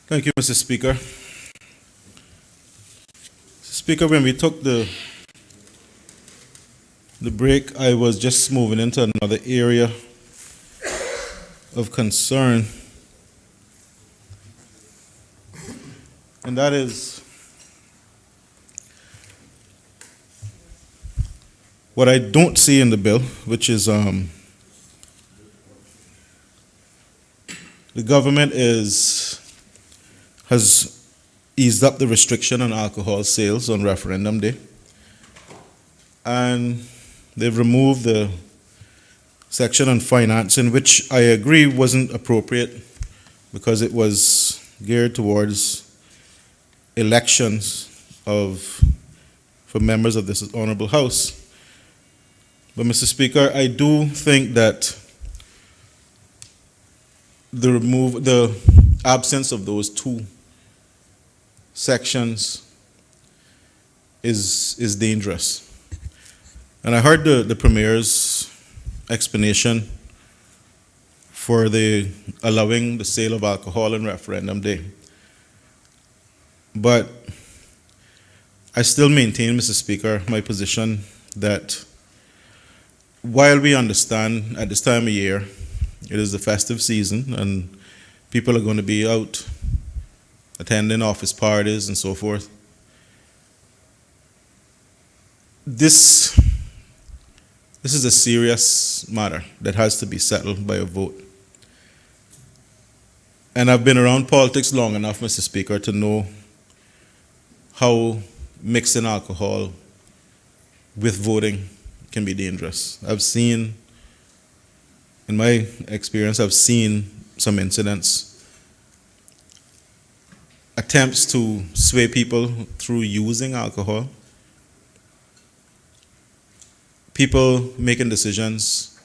Thank you, Mr. Speaker. Speaker, when we took the break, I was just moving into another area of concern, and that is what I don't see in the bill, which is the government has eased up the restriction on alcohol sales on referendum day, and they've removed the section on financing, which I agree wasn't appropriate because it was geared towards elections for members of this honorable House. But Mr. Speaker, I do think that the absence of those two sections is dangerous. And I heard the Premier's explanation for the allowing the sale of alcohol on referendum day. But I still maintain, Mr. Speaker, my position that while we understand at this time of year it is the festive season and people are going to be out attending office parties and so forth, this is a serious matter that has to be settled by a vote. And I've been around politics long enough, Mr. Speaker, to know how mixing alcohol with voting can be dangerous. In my experience, I've seen some incidents, attempts to sway people through using alcohol, people making decisions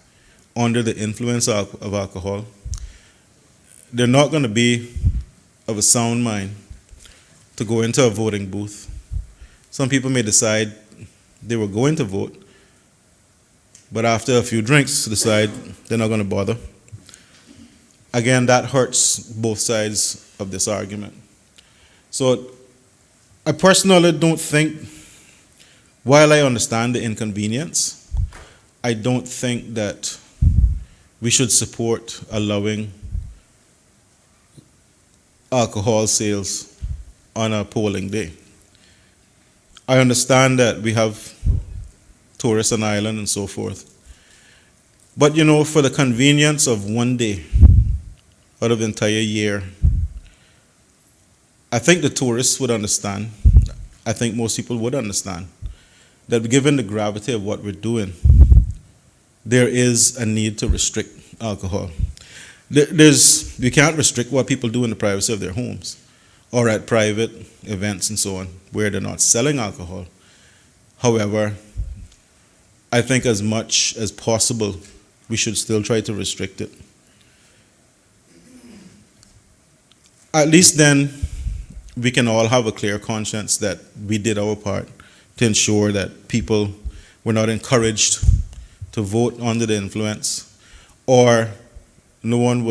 under the influence of alcohol. They're not going to be of a sound mind to go into a voting booth. Some people may decide they were going to vote, but after a few drinks decide they're not going to bother. Again, that hurts both sides of this argument. So I personally don't think, while I understand the inconvenience, I don't think that we should support allowing alcohol sales on a polling day. I understand that we have tourists on island and so forth. But for the convenience of one day out of the entire year, I think the tourists would understand, I think most people would understand, that given the gravity of what we're doing, there is a need to restrict alcohol. We can't restrict what people do in the privacy of their homes or at private events and so on, where they're not selling alcohol. However, I think as much as possible, we should still try to restrict it. At least then, we can all have a clear conscience that we did our part to ensure that people were not encouraged to vote under the influence, or no one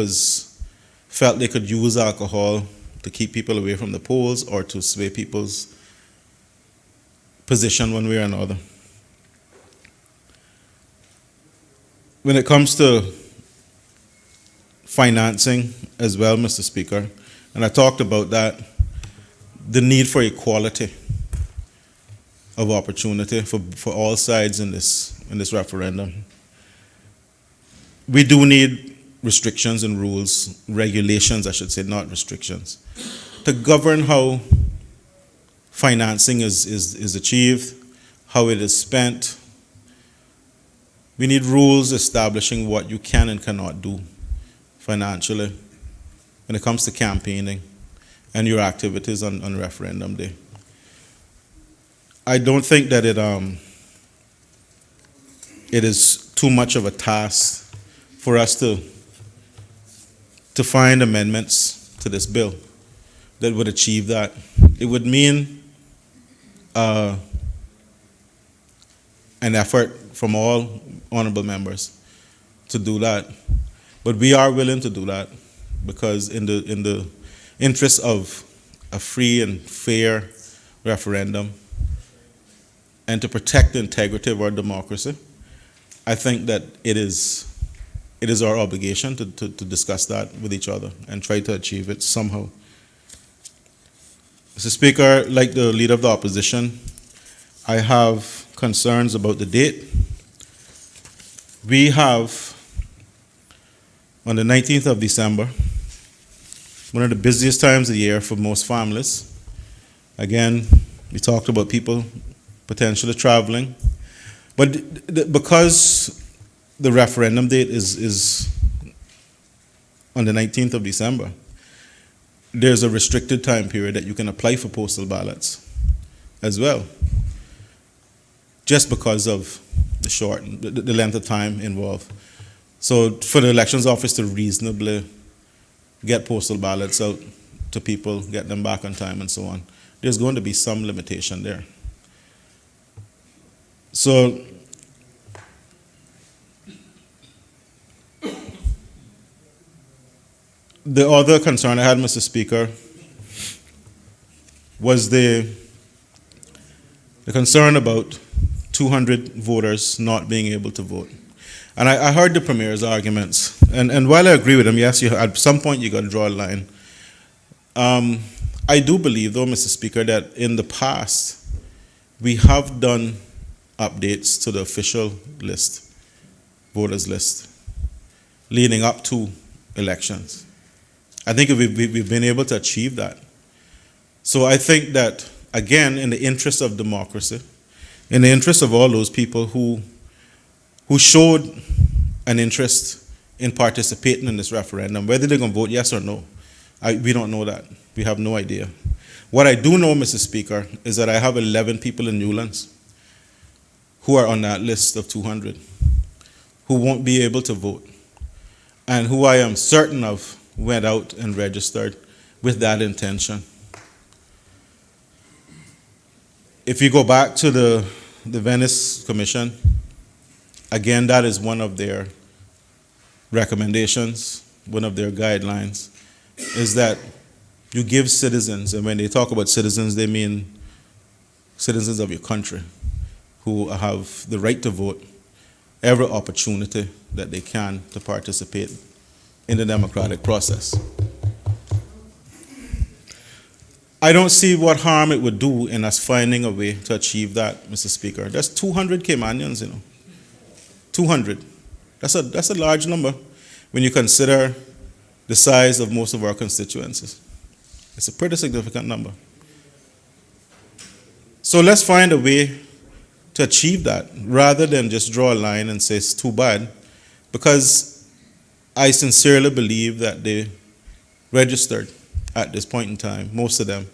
felt they could use alcohol to keep people away from the polls or to sway people's position one way or another. When it comes to financing as well, Mr. Speaker, and I talked about that, the need for equality of opportunity for all sides in this referendum. We do need restrictions and rules, regulations, I should say, not restrictions, to govern how financing is achieved, how it is spent. We need rules establishing what you can and cannot do financially when it comes to campaigning and your activities on referendum day. I don't think that it is too much of a task for us to find amendments to this bill that would achieve that. It would mean an effort from all honorable members to do that. But we are willing to do that because in interest of a free and fair referendum and to protect the integrity of our democracy, I think that it is our obligation to discuss that with each other and try to achieve it somehow. Mr. Speaker, like the Leader of the Opposition, I have concerns about the date. We have, on the 19th of December, one of the busiest times of the year for most families. Again, we talked about people potentially traveling. But because the referendum date is on the 19th of December, there's a restricted time period that you can apply for postal ballots as well, just because of the length of time involved. So for the elections office to reasonably get postal ballots out to people, get them back on time and so on, there's going to be some limitation there. So the other concern I had, Mr. Speaker, was the concern about 200 voters not being able to vote. And I heard the Premier's arguments, and while I agree with him, yes, at some point you got to draw a line. I do believe, though, Mr. Speaker, that in the past we have done updates to the official list, voters list, leading up to elections. I think we've been able to achieve that. So I think that, again, in the interest of democracy, in the interest of all those people who showed an interest in participating in this referendum, whether they're going to vote yes or no, we don't know that. We have no idea. What I do know, Mr. Speaker, is that I have 11 people in Newlands who are on that list of 200 who won't be able to vote, and who I am certain of went out and registered with that intention. If you go back to the Venice Commission, again, that is one of their recommendations, one of their guidelines, is that you give citizens, and when they talk about citizens, they mean citizens of your country who have the right to vote, every opportunity that they can to participate in the democratic process. I don't see what harm it would do in us finding a way to achieve that, Mr. Speaker. That's 200 Caymanians, 200. That's a large number when you consider the size of most of our constituencies. It's a pretty significant number. So let's find a way to achieve that rather than just draw a line and say it's too bad, because I sincerely believe that they registered at this point in time, most of them,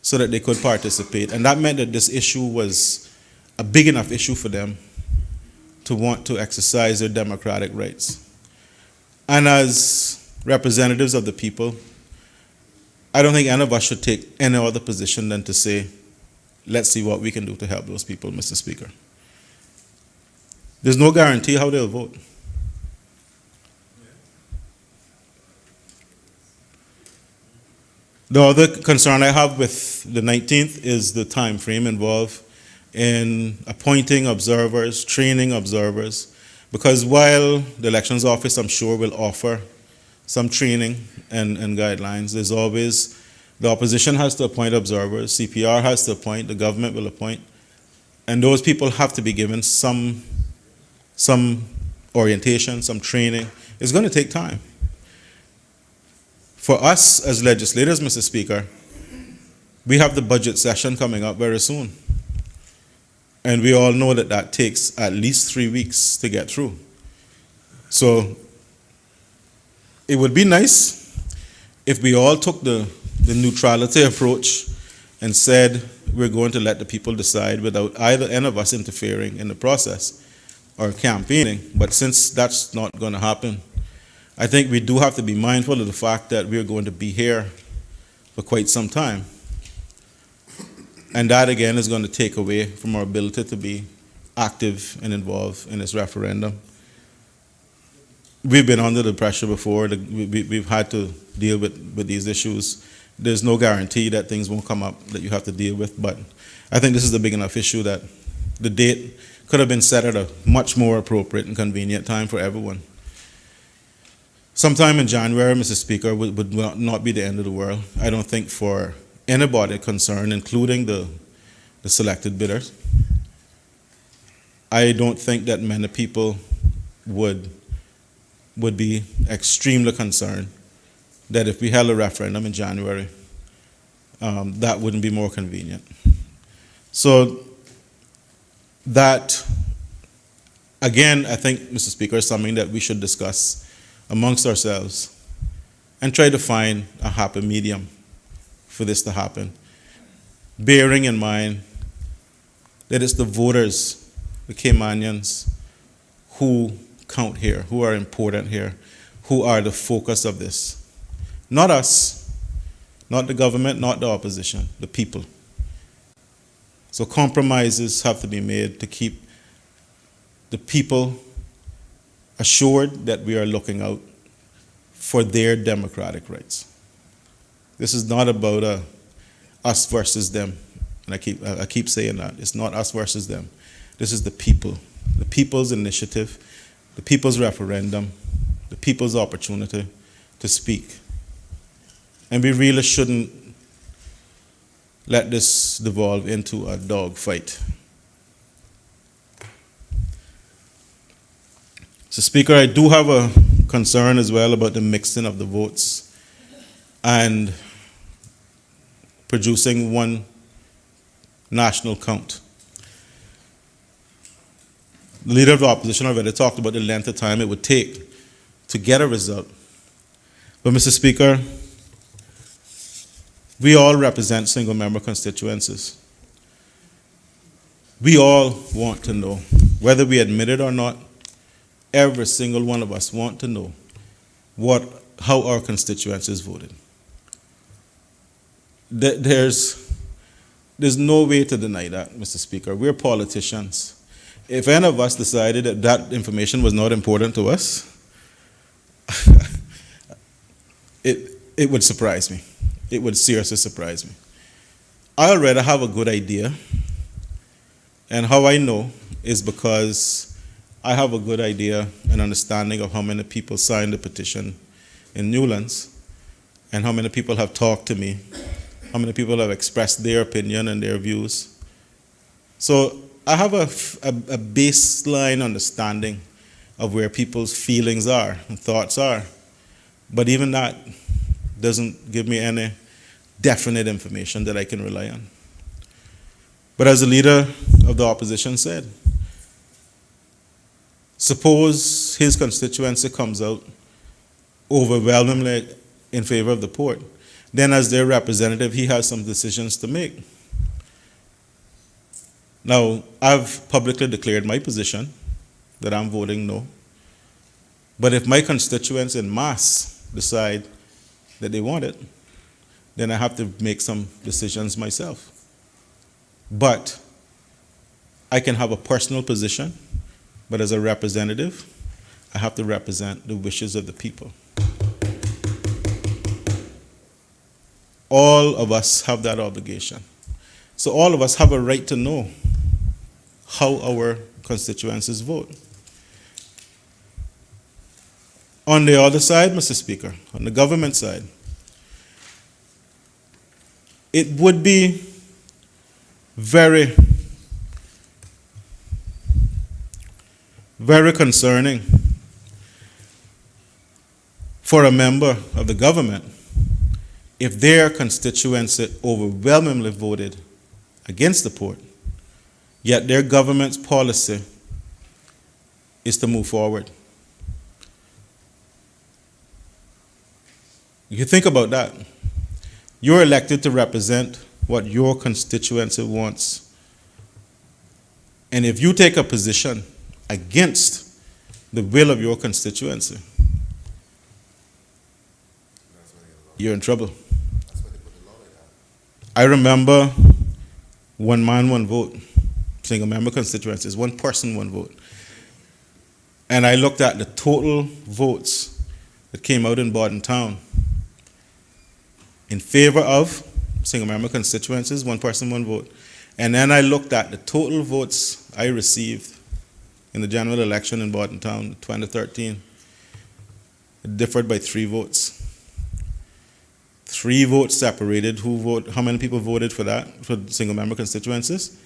so that they could participate. And that meant that this issue was a big enough issue for them to want to exercise their democratic rights. And as representatives of the people, I don't think any of us should take any other position than to say, let's see what we can do to help those people, Mr. Speaker. There's no guarantee how they'll vote. The other concern I have with the 19th is the time frame involved in appointing observers, training observers, because while the elections office, I'm sure, will offer some training and guidelines, there's always, the opposition has to appoint observers, CPR has to appoint, the government will appoint, and those people have to be given some orientation, some training. It's going to take time. For us as legislators, Mr. Speaker, we have the budget session coming up very soon. And we all know that that takes at least 3 weeks to get through. So it would be nice if we all took the neutrality approach and said we're going to let the people decide without either any of us interfering in the process or campaigning. But since that's not going to happen, I think we do have to be mindful of the fact that we're going to be here for quite some time. And that, again, is going to take away from our ability to be active and involved in this referendum. we've been under the pressure before. We've had to deal with these issues. There's no guarantee that things won't come up that you have to deal with, but I think this is a big enough issue that the date could have been set at a much more appropriate and convenient time for everyone. Sometime in January, Mr. Speaker, would not be the end of the world. I don't think for anybody concerned, including the selected bidders. I don't think that many people would be extremely concerned that if we held a referendum in January, that wouldn't be more convenient. So that, again, I think, Mr. Speaker, is something that we should discuss amongst ourselves and try to find a happy medium for this to happen, bearing in mind that it's the voters, the Caymanians, who count here, who are important here, who are the focus of this. Not us, not the government, not the opposition, the people. So compromises have to be made to keep the people assured that we are looking out for their democratic rights. This is not about us versus them. And I keep saying that. It's not us versus them. This is the people, the people's initiative, the people's referendum, the people's opportunity to speak. And we really shouldn't let this devolve into a dogfight. So, Speaker, I do have a concern as well about the mixing of the votes and producing one national count. The Leader of the Opposition already talked about the length of time it would take to get a result. But, Mr. Speaker, we all represent single-member constituencies. We all want to know, whether we admit it or not, every single one of us want to know how our constituencies voted. There's no way to deny that, Mr. Speaker. We're politicians. If any of us decided that that information was not important to us, it would surprise me. It would seriously surprise me. I already have a good idea, and how I know is because I have a good idea and understanding of how many people signed the petition in Newlands, and how many people have talked to me, how many people have expressed their opinion and their views. So I have a baseline understanding of where people's feelings are and thoughts are. But even that doesn't give me any definite information that I can rely on. But as the Leader of the Opposition said, suppose his constituency comes out overwhelmingly in favor of the port, then as their representative, he has some decisions to make. Now, I've publicly declared my position that I'm voting no. But if my constituents en masse decide that they want it, then I have to make some decisions myself. But I can have a personal position, but as a representative, I have to represent the wishes of the people. All of us have that obligation. So all of us have a right to know how our constituencies vote. On the other side, Mr. Speaker, on the government side, it would be very, very concerning for a member of the government if their constituency overwhelmingly voted against the port, yet their government's policy is to move forward. You think about that. You're elected to represent what your constituency wants. And if you take a position against the will of your constituency, you're in trouble. I remember one man, one vote, single member constituencies, one person, one vote. And I looked at the total votes that came out in Borden Town in favor of single-member constituencies, one person, one vote. And then I looked at the total votes I received in the general election in Borden Town, 2013. It differed by 3 votes. 3 votes separated how many people voted for that, for single-member constituencies,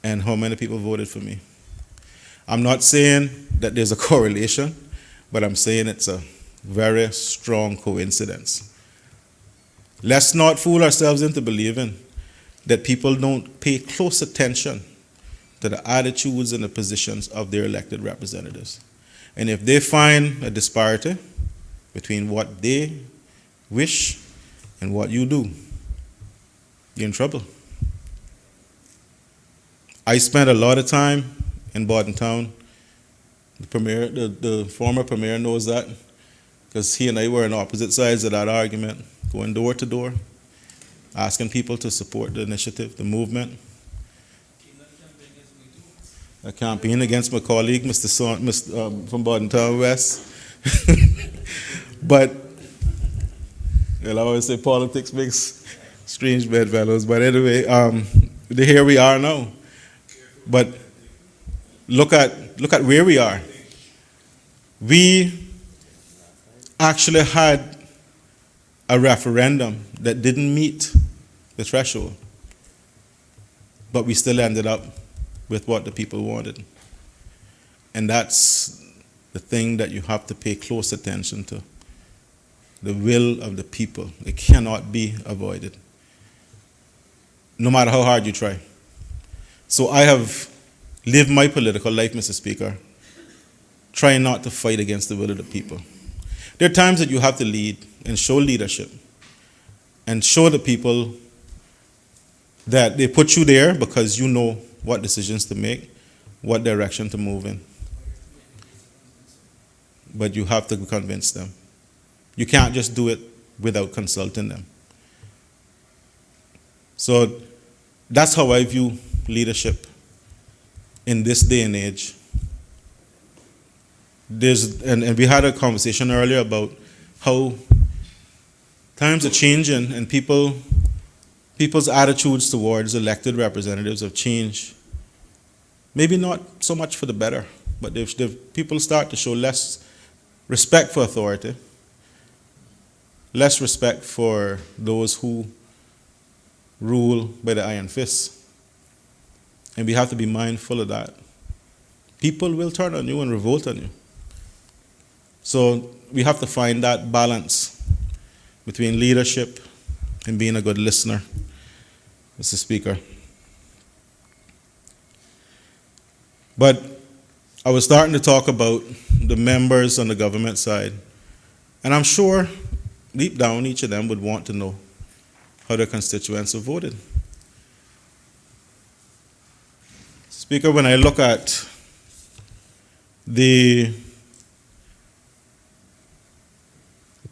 and how many people voted for me. I'm not saying that there's a correlation, but I'm saying it's a very strong coincidence. Let's not fool ourselves into believing that people don't pay close attention to the attitudes and the positions of their elected representatives. And if they find a disparity between what they wish and what you do, you're in trouble. I spent a lot of time in Borden Town. The former premier knows that, because he and I were on opposite sides of that argument, going door to door, asking people to support the initiative, the movement. A campaign against my colleague, from Borden Town West. But, well, I always say politics makes strange bedfellows. But anyway, here we are now. But look at where we are. We actually had a referendum that didn't meet the threshold, but we still ended up with what the people wanted. And that's the thing that you have to pay close attention to. The will of the people. It cannot be avoided, no matter how hard you try. So I have lived my political life, Mr. Speaker, trying not to fight against the will of the people. There are times that you have to lead and show leadership and show the people that they put you there because you know what decisions to make, what direction to move in. But you have to convince them. You can't just do it without consulting them. So that's how I view leadership in this day and age. And we had a conversation earlier about how times are changing and people's attitudes towards elected representatives have changed. Maybe not so much for the better, but people start to show less respect for authority, less respect for those who rule by the iron fist. And we have to be mindful of that. People will turn on you and revolt on you. So we have to find that balance between leadership and being a good listener, Mr. Speaker. But I was starting to talk about the members on the government side. And I'm sure deep down each of them would want to know how their constituents have voted. Speaker, when I look at the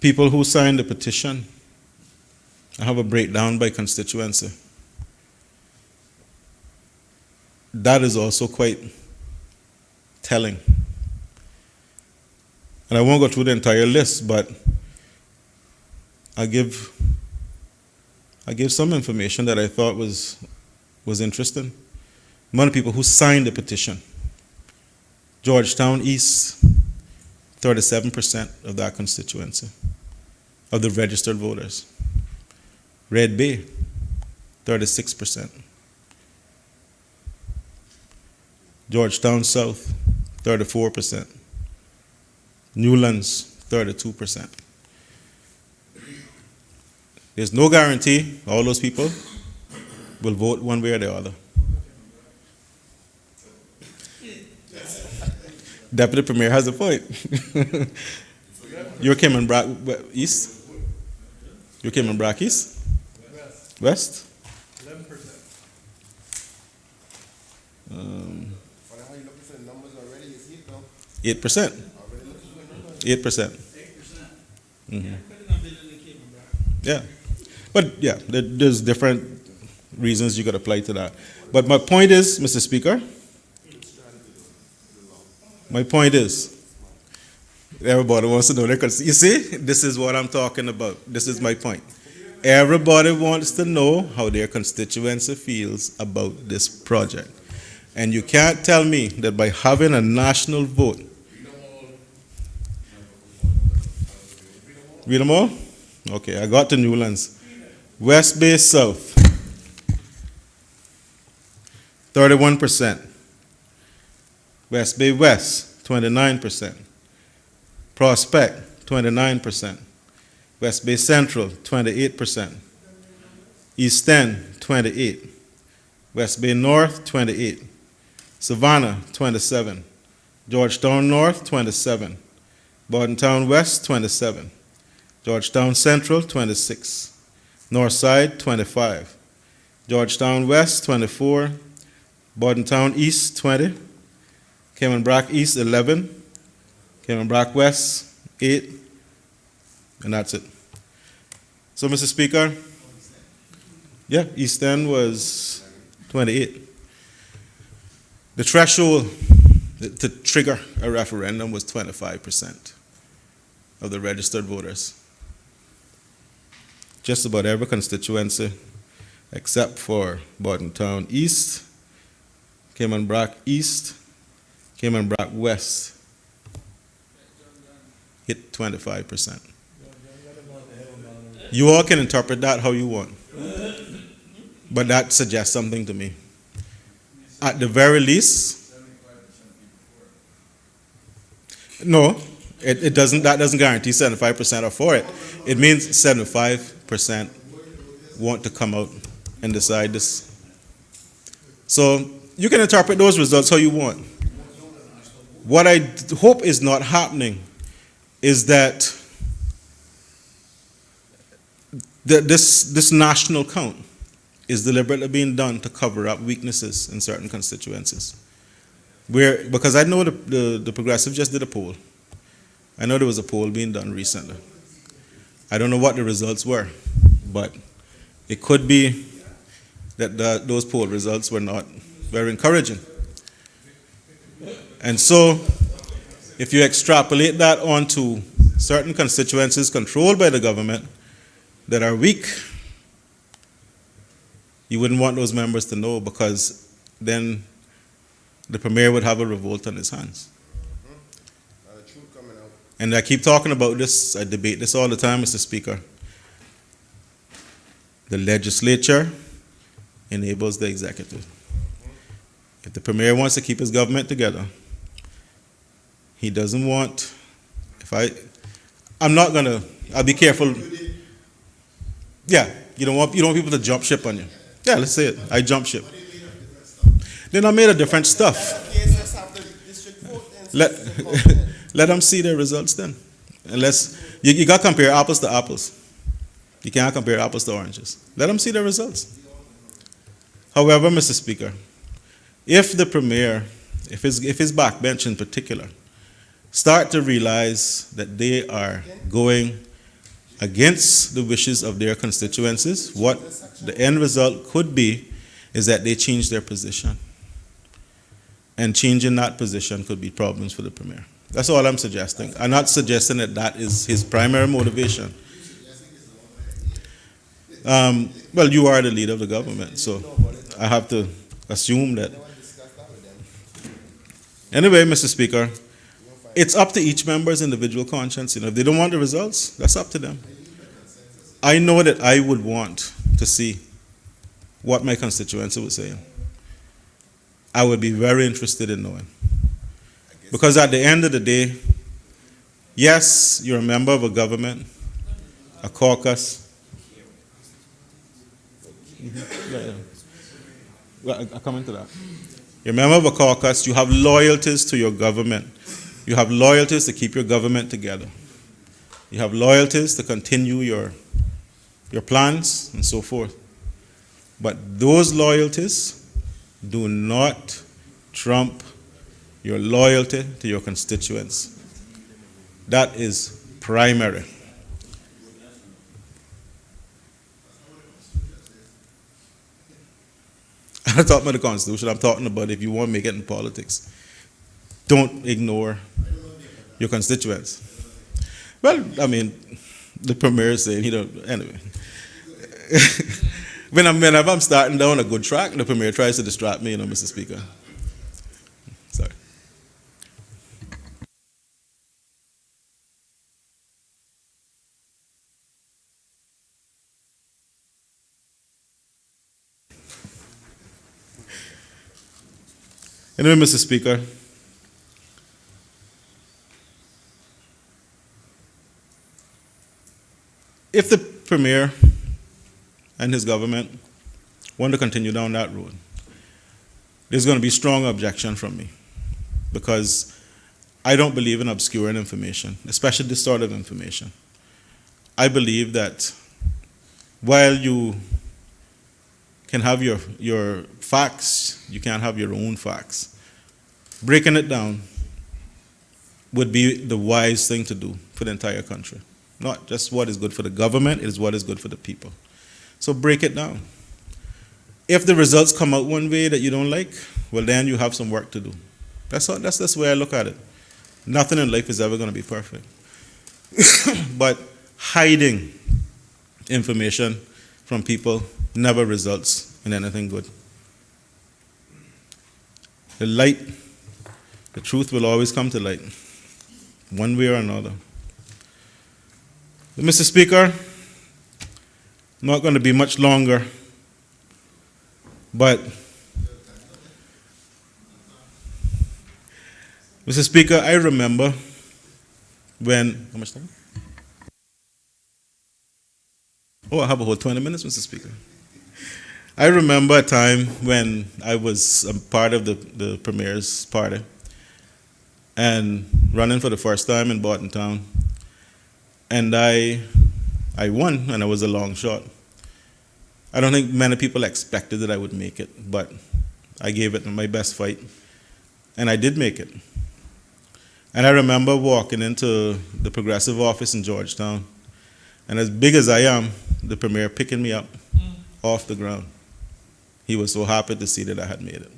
people who signed the petition, I have a breakdown by constituency. That is also quite telling. And I won't go through the entire list, but I give some information that I thought was interesting. Among the people who signed the petition: Georgetown East, 37% of that constituency, of the registered voters. Red Bay, 36%. Georgetown South, 34%. Newlands, 32%. There's no guarantee all those people will vote one way or the other. Deputy Premier has a point. You came in East? You came in Brack East? West? 11%. How you looking for the numbers already? You see it though? 8%. 8%. Mm-hmm. Yeah. But yeah, there's different reasons you could apply to that. But my point is, Mr. Speaker, My point is, everybody wants to know their you see, this is what I'm talking about. This is my point. Everybody wants to know how their constituency feels about this project. And you can't tell me that by having a national vote. Read them all? Okay, I got the Newlands. West Bay South, 31%. West Bay West, 29%. Prospect, 29%. West Bay Central, 28%. East End, 28%. West Bay North, 28%. Savannah, 27%. Georgetown North, 27%. Bordentown West, 27%. Georgetown Central, 26%. North Side, 25%. Georgetown West, 24%. Bordentown East, 20%. Cayman Brac East, 11%. Cayman Brac West, 8%. And that's it. So, Mr. Speaker, yeah, East End was 28%. The threshold to trigger a referendum was 25% of the registered voters. Just about every constituency, except for Bordentown East, Cayman Brac East, Cayman Brac West, hit 25%. You all can interpret that how you want, but that suggests something to me. At the very least, no, it doesn't. That doesn't guarantee 75% are for it. It means 75% want to come out and decide this. So you can interpret those results how you want. What I hope is not happening is that this national count is deliberately being done to cover up weaknesses in certain constituencies. Because I know the Progressive just did a poll. I know there was a poll being done recently. I don't know what the results were, but it could be that those poll results were not very encouraging. And so, if you extrapolate that onto certain constituencies controlled by the government that are weak, you wouldn't want those members to know, because then the Premier would have a revolt on his hands. And I keep talking about this, I debate this all the time, Mr. Speaker. The legislature enables the executive. If the Premier wants to keep his government together, he doesn't want, I'll be careful. Yeah, you don't want people to jump ship on you. Yeah, let's say it. I jump ship. Then I made a different stuff. Let them see their results then. Unless you got to compare apples to apples. You can't compare apples to oranges. Let them see their results. However, Mr. Speaker, if the Premier, if his backbench in particular, start to realize that they are going against the wishes of their constituencies, what the end result could be is that they change their position. And changing that position could be problems for the Premier. That's all I'm suggesting. I'm not suggesting that that is his primary motivation. Well, you are the leader of the government, so I have to assume that. Anyway, Mr. Speaker, it's up to each member's individual conscience. If they don't want the results, that's up to them. I know that I would want to see what my constituency would say. I would be very interested in knowing. Because at the end of the day, yes, you're a member of a government, a caucus. Well, I'll come into that. You're a member of a caucus, you have loyalties to your government. You have loyalties to keep your government together. You have loyalties to continue your plans and so forth. But those loyalties do not trump your loyalty to your constituents. That is primary. I'm not talking about the Constitution. I'm talking about if you want to make it in politics. don't ignore your constituents. Well, I mean, the premier is saying, anyway. Whenever I'm starting down a good track, the premier tries to distract me, Mr. Speaker. Sorry. Anyway, Mr. Speaker, if the premier and his government want to continue down that road, there's going to be strong objection from me, because I don't believe in obscuring information, especially this sort of information. I believe that while you can have your facts, you can't have your own facts. Breaking it down would be the wise thing to do for the entire country. Not just what is good for the government, it is what is good for the people. So break it down. If the results come out one way that you don't like, well, then you have some work to do. That's the way I look at it. Nothing in life is ever going to be perfect. But hiding information from people never results in anything good. The truth will always come to light, one way or another. But Mr. Speaker, not going to be much longer, but Mr. Speaker, I remember when, how much time? Oh, I have a whole 20 minutes, Mr. Speaker. I remember a time when I was a part of the Premier's party and running for the first time in Barton Town. And I won, and I was a long shot. I don't think many people expected that I would make it, but I gave it my best fight, and I did make it. And I remember walking into the Progressive office in Georgetown, and as big as I am, the Premier picking me up off the ground. He was so happy to see that I had made it.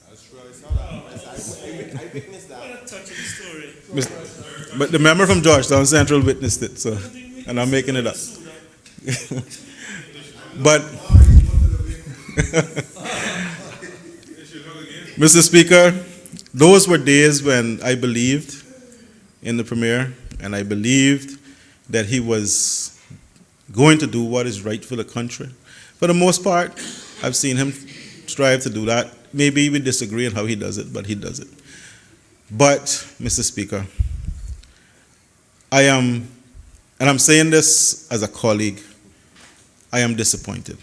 That's true. I saw that. I witnessed that. What a touching story. But the member from Georgetown Central witnessed it, so, and I'm making it up. But, Mr. Speaker, those were days when I believed in the Premier, and I believed that he was going to do what is right for the country. For the most part, I've seen him strive to do that. Maybe we disagree on how he does it, but he does it. But, Mr. Speaker, I am, and I'm saying this as a colleague, I am disappointed.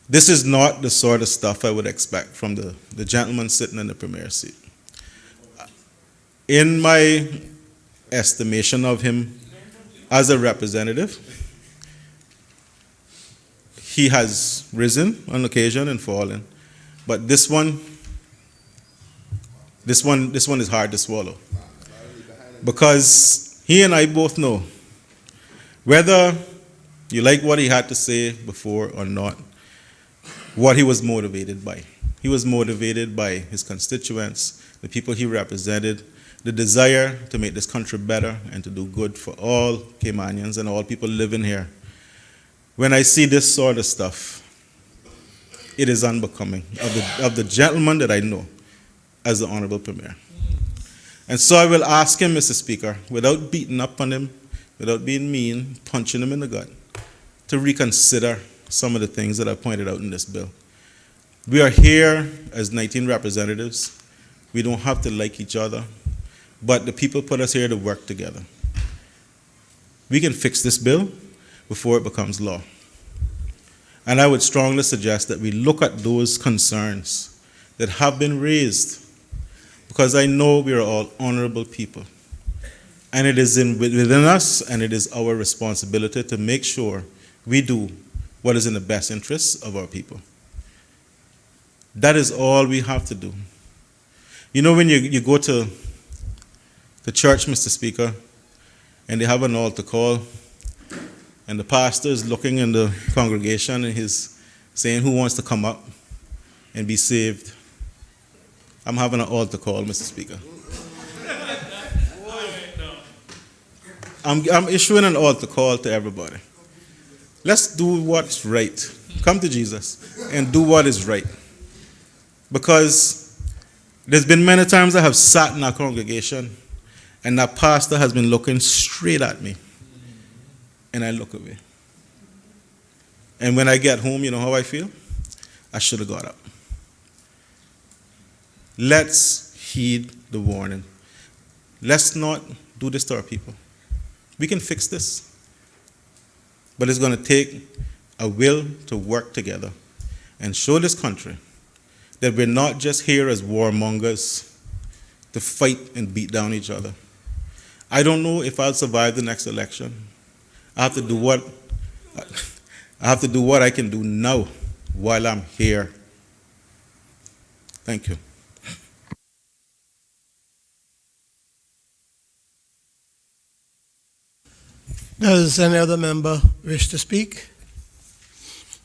This is not the sort of stuff I would expect from the gentleman sitting in the Premier seat. In my estimation of him as a representative, he has risen on occasion and fallen, but this one is hard to swallow, because he and I both know, whether you like what he had to say before or not, what he was motivated by. He was motivated by his constituents, the people he represented, the desire to make this country better and to do good for all Caymanians and all people living here. When I see this sort of stuff, it is unbecoming of the gentleman that I know as the Honorable Premier. And so I will ask him, Mr. Speaker, without beating up on him, without being mean, punching him in the gut, to reconsider some of the things that I pointed out in this bill. We are here as 19 representatives. We don't have to like each other, but the people put us here to work together. We can fix this bill before it becomes law. And I would strongly suggest that we look at those concerns that have been raised, because I know we are all honorable people. And it is within us, and it is our responsibility to make sure we do what is in the best interests of our people. That is all we have to do. You know, when you go to the church, Mr. Speaker, and they have an altar call, and the pastor is looking in the congregation and he's saying, who wants to come up and be saved? I'm having an altar call, Mr. Speaker. I'm issuing an altar call to everybody. Let's do what's right. Come to Jesus and do what is right. Because there's been many times I have sat in our congregation and that pastor has been looking straight at me. And I look away. And when I get home, you know how I feel? I should have got up. Let's heed the warning. Let's not do this to our people. We can fix this. But it's going to take a will to work together and show this country that we're not just here as warmongers to fight and beat down each other. I don't know if I'll survive the next election. I have to do what I can do now while I'm here. Thank you. Does any other member wish to speak?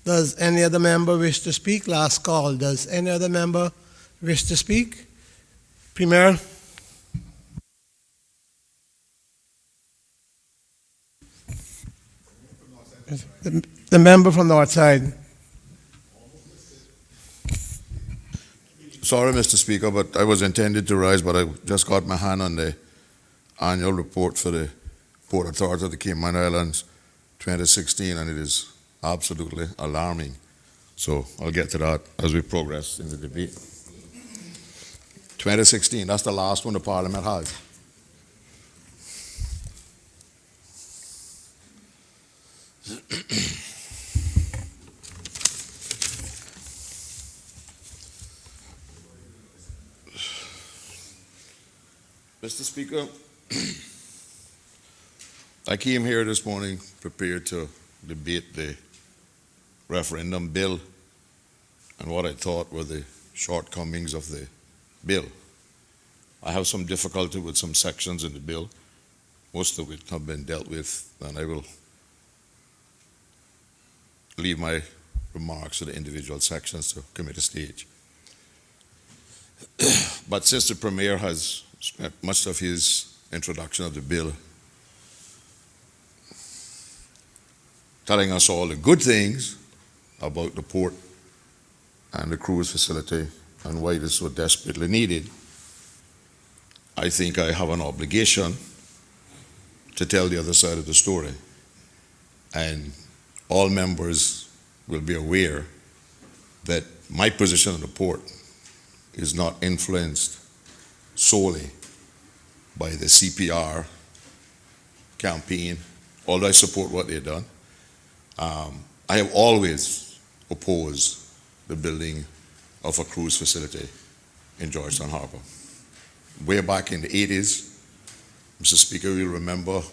Does any other member wish to speak? Last call. Does any other member wish to speak? Premier. The member from the north side. Sorry, Mr. Speaker, but I was intended to rise, but I just got my hand on the annual report for the Port Authority of the Cayman Islands 2016, and it is absolutely alarming. So I'll get to that as we progress in the debate. 2016, that's the last one the Parliament has. Mr. Speaker, I came here this morning prepared to debate the referendum bill and what I thought were the shortcomings of the bill. I have some difficulty with some sections in the bill. Most of it have been dealt with, and I will leave my remarks to the individual sections to committee stage. But since the Premier has spent much of his introduction of the bill telling us all the good things about the port and the cruise facility and why it is so desperately needed, I think I have an obligation to tell the other side of the story. And all members will be aware that my position on the port is not influenced solely by the CPR campaign, although I support what they've done. I have always opposed the building of a cruise facility in Georgetown Harbor. Way back in the 80s, Mr. Speaker, you'll remember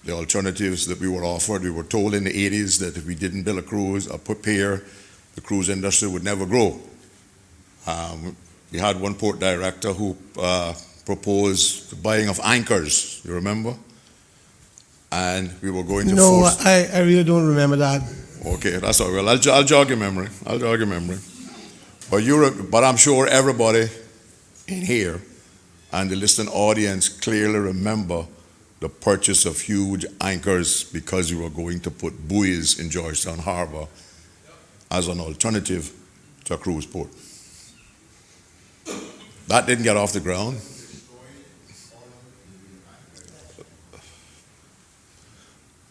the alternatives that we were offered. We were told in the 80s that if we didn't build a cruise or prepare, the cruise industry would never grow. We had one port director who proposed the buying of anchors, you remember? And we were going to force... No, I really don't remember that. Okay, that's all right. I'll jog your memory. But I'm sure everybody in here and the listening audience clearly remember the purchase of huge anchors because we were going to put buoys in Georgetown Harbor as an alternative to a cruise port. That didn't get off the ground.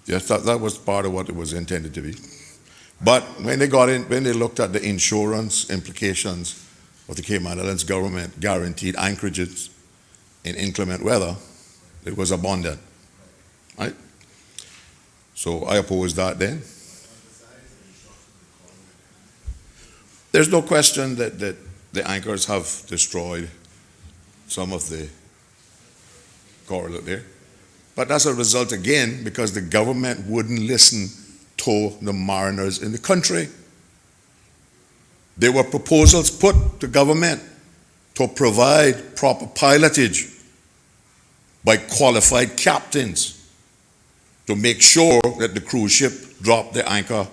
Yes, that was part of what it was intended to be. But when they looked at the insurance implications of the Cayman Islands government guaranteed anchorages in inclement weather, it was abundant, right? So I opposed that then. There's no question that the anchors have destroyed some of the coral out there. But that's a result again because the government wouldn't listen to the mariners in the country. There were proposals put to government to provide proper pilotage by qualified captains to make sure that the cruise ship dropped the anchor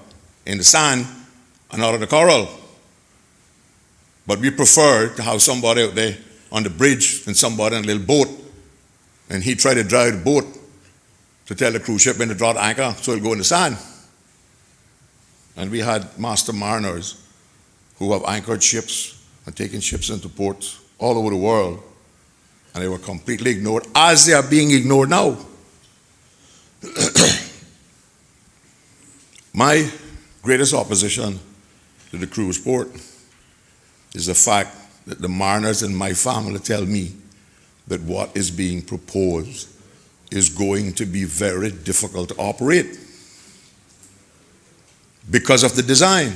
in the sand and out of the coral. But we prefer to have somebody out there on the bridge and somebody in a little boat, and he try to drive the boat to tell the cruise ship when to draw the anchor so it'll go in the sand. And we had master mariners who have anchored ships and taken ships into ports all over the world, and they were completely ignored, as they are being ignored now. My greatest opposition to the cruise port is the fact that the mariners in my family tell me that what is being proposed is going to be very difficult to operate because of the design.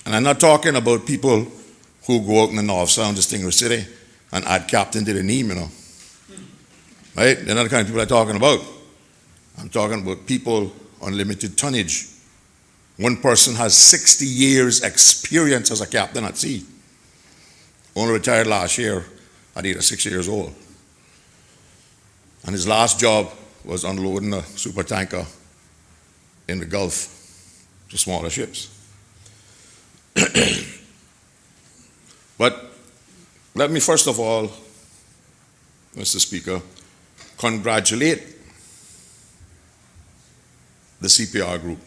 And I'm not talking about people who go out in the North Sound, Distinguished City, and add captain to the name, you know. Right? They're not the kind of people I'm talking about. I'm talking about people on limited tonnage. One person has 60 years experience as a captain at sea. Only retired last year at 86 years old. And his last job was unloading a super tanker in the Gulf to smaller ships. But let me first of all, Mr. Speaker, congratulate the CPR group.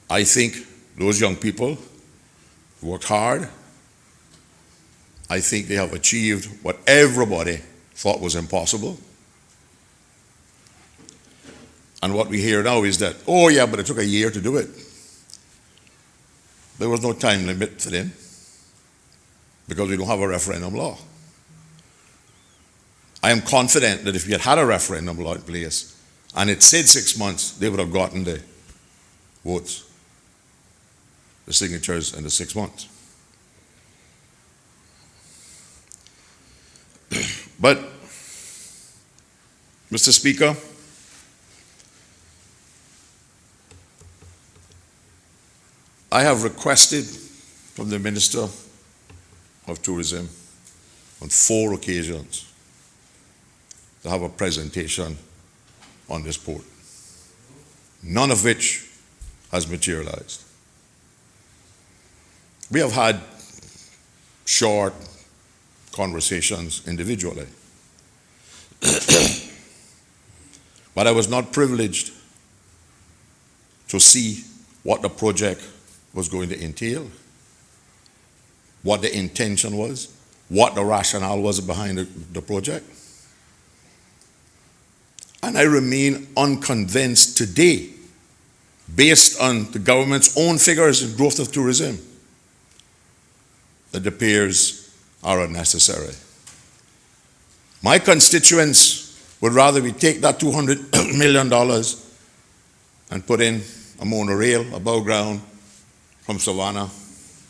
I think those young people worked hard. I think they have achieved what everybody thought was impossible. And what we hear now is that, oh yeah, but it took a year to do it. There was no time limit for them because we don't have a referendum law. I am confident that if we had had a referendum law in place and it said 6 months, they would have gotten the votes, the signatures in the 6 months. But, Mr. Speaker, I have requested from the Minister of Tourism on 4 occasions to have a presentation on this port, none of which has materialized. We have had short conversations individually, but I was not privileged to see what the project was going to entail, what the intention was, what the rationale was behind the project. And I remain unconvinced today, based on the government's own figures in growth of tourism, that the piers are unnecessary. My constituents would rather we take that $200 million and put in a monorail above ground from Savannah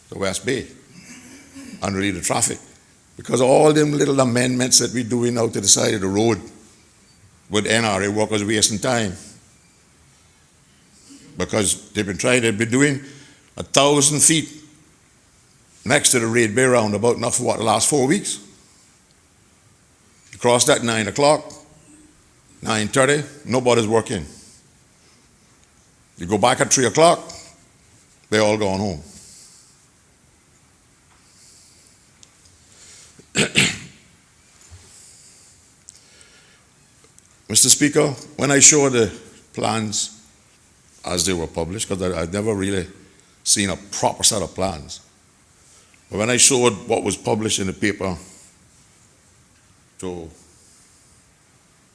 to West Bay and relieve the traffic. Because all them little amendments that we're doing out to the side of the road with NRA workers wasting time. Because they've been doing 1,000 feet next to the Red Bay roundabout, not for what, the last 4 weeks? You cross that 9 o'clock, 9:30, nobody's working. You go back at 3 o'clock, they're all gone home. Mr. Speaker, when I showed the plans as they were published, because I'd never really seen a proper set of plans, but when I showed what was published in the paper to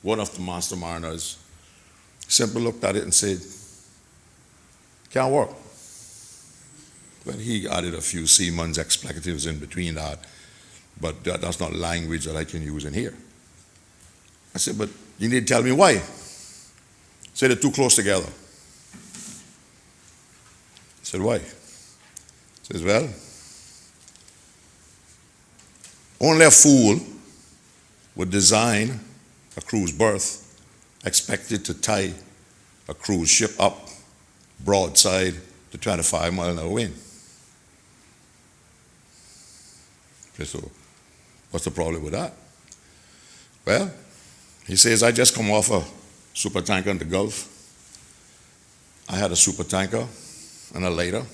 one of the master mariners, he simply looked at it and said, can't work. Well, he added a few Siemens expletives in between that, but that's not language that I can use in here. I said, but you need to tell me why. He said they're too close together. I said, why? He says, well, only a fool would design a cruise berth expected to tie a cruise ship up broadside to 25-mile-an-hour wind. So, what's the problem with that? Well, he says, I just come off a super tanker in the Gulf. I had a super tanker and a lighter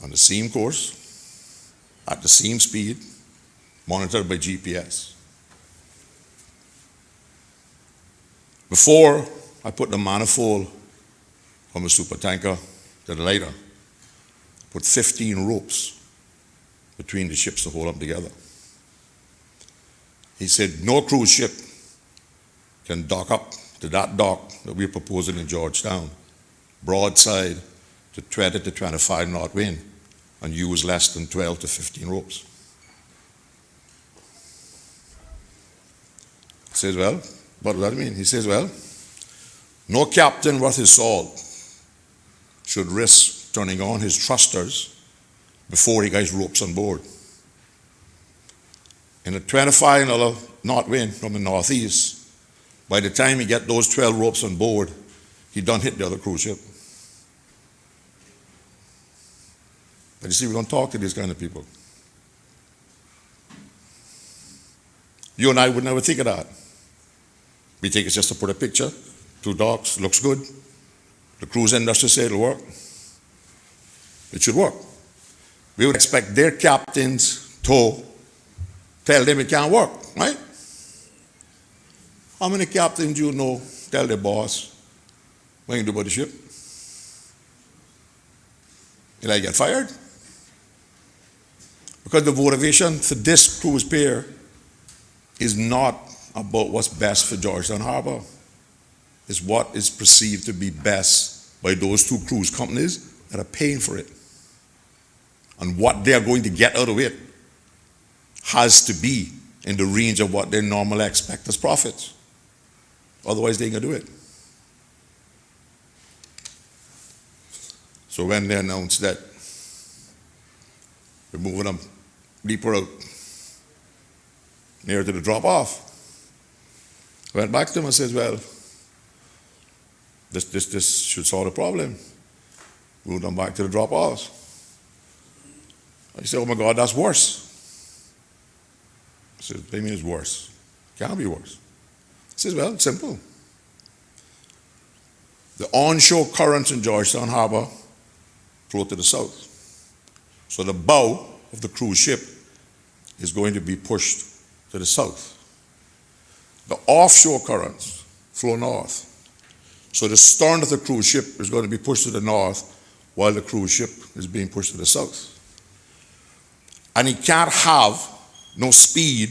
on the same course, at the same speed, monitored by GPS. Before I put the manifold from a supertanker to the lighter, put 15 ropes between the ships to hold them together. He said no cruise ship can dock up to that dock that we're proposing in Georgetown, broadside to 20 to 25 knot wind, and use less than 12 to 15 ropes. He says, well, what does that mean? He says, well, no captain worth his salt should risk turning on his thrusters before he gets ropes on board. In a 25 knot wind from the northeast, by the time he get those 12 ropes on board, he done hit the other cruise ship. But you see, we don't talk to these kind of people. You and I would never think of that. We think it's just to put a picture, 2 docks, looks good. The cruise industry say it'll work. It should work. We would expect their captains to tell them it can't work, right? How many captains you know tell their boss what you do about the ship? You like get fired? Because the motivation for this cruise pier is not about what's best for Georgetown Harbor. It's what is perceived to be best by those 2 cruise companies that are paying for it. And what they're going to get out of it has to be in the range of what they normally expect as profits. Otherwise, they ain't gonna do it. So when they announced that we're moving them deeper out, near to the drop-off, I went back to him and said, well, this should solve the problem. Move them back to the drop-offs. I said, oh my God, that's worse. I said, what do you mean it's worse? Can't be worse. He says, well, it's simple. The onshore currents in Georgetown Harbor flow to the south. So the bow of the cruise ship is going to be pushed to the south. The offshore currents flow north. So the stern of the cruise ship is going to be pushed to the north while the cruise ship is being pushed to the south. And he can't have no speed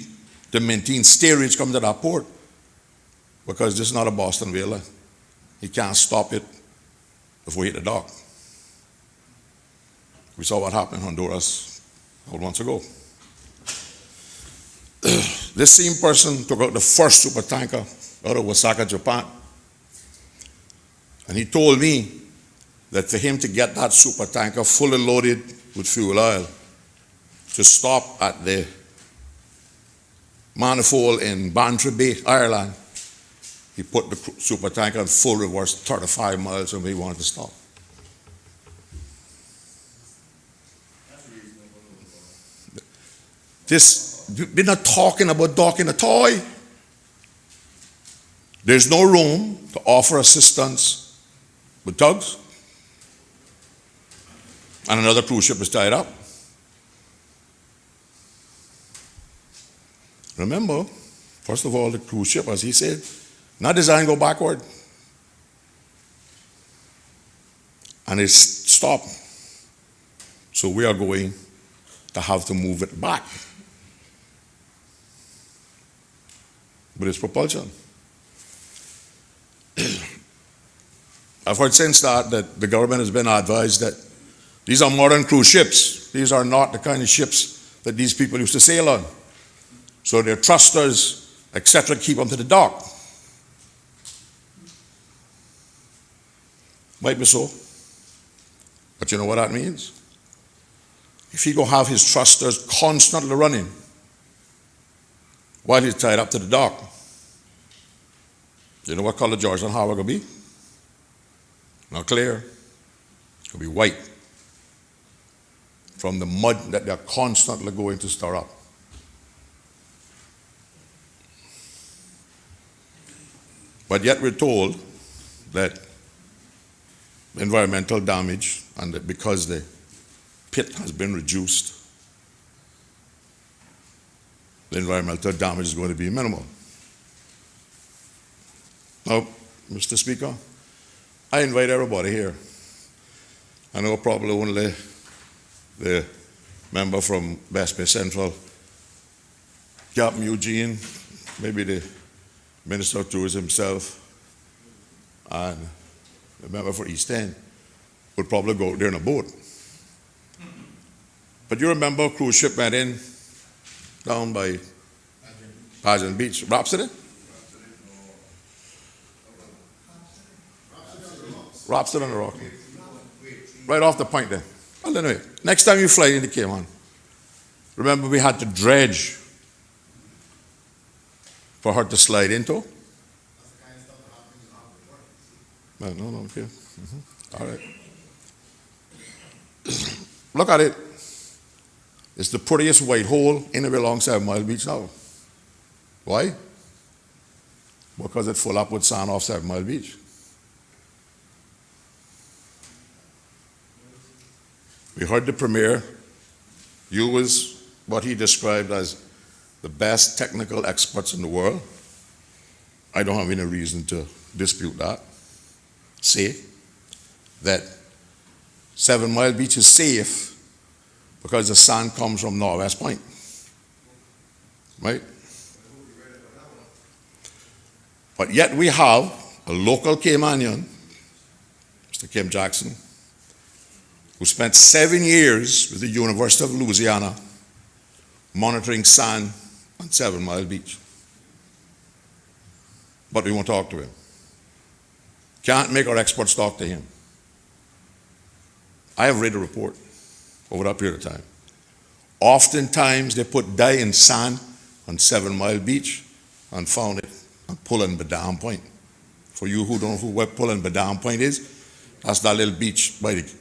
to maintain steerage coming to that port because this is not a Boston whaler. He can't stop it before he hit the dock. We saw what happened in Honduras a couple months ago. This same person took out the first supertanker out of Osaka, Japan. And he told me that for him to get that supertanker fully loaded with fuel oil, to stop at the manifold in Bantry Bay, Ireland, he put the supertanker in full reverse 35 miles from where he wanted to stop. We're not talking about docking a toy. There's no room to offer assistance with tugs. And another cruise ship is tied up. Remember, first of all, the cruise ship, as he said, not designed to go backward. And it's stopped. So we are going to have to move it back. But it's propulsion. I've heard since that the government has been advised that these are modern cruise ships. These are not the kind of ships that these people used to sail on. So their thrusters, etc., keep them to the dock. Might be so. But you know what that means? If he go have his thrusters constantly running while he's tied up to the dock, you know what color Georgetown Harbor will be? Not clear. It'll be white from the mud that they're constantly going to stir up. But yet we're told that environmental damage, and that because the pit has been reduced, the environmental damage is going to be minimal. Now, Mr. Speaker, I invite everybody here. I know probably only the member from West Bay Central, Captain Eugene, maybe the Minister of Tourism himself, and the member for East End would probably go out there in a boat. But you remember a cruise ship went in down by Pageant Beach, Rhapsody? Rhapsody on the Rock. Right off the point there. Well, anyway, next time you fly into Cayman, remember we had to dredge for her to slide into? No, okay. All right. Look at it. It's the prettiest white hole anywhere along 7 Mile Beach now. Why? Because it's full up with sand off 7 Mile Beach. We heard the Premier use what he described as the best technical experts in the world. I don't have any reason to dispute that. Say that 7 Mile Beach is safe because the sand comes from Northwest Point. Right? But yet we have a local Caymanian, Mr. Kim Jackson, who spent 7 years with the University of Louisiana monitoring sand on 7 Mile Beach. But we won't talk to him. Can't make our experts talk to him. I have read the report over that period of time. Oftentimes they put dye in sand on 7 Mile Beach and found it on Pull and Badam Point. For you who don't know where Pull and Badam Point is, that's that little beach by the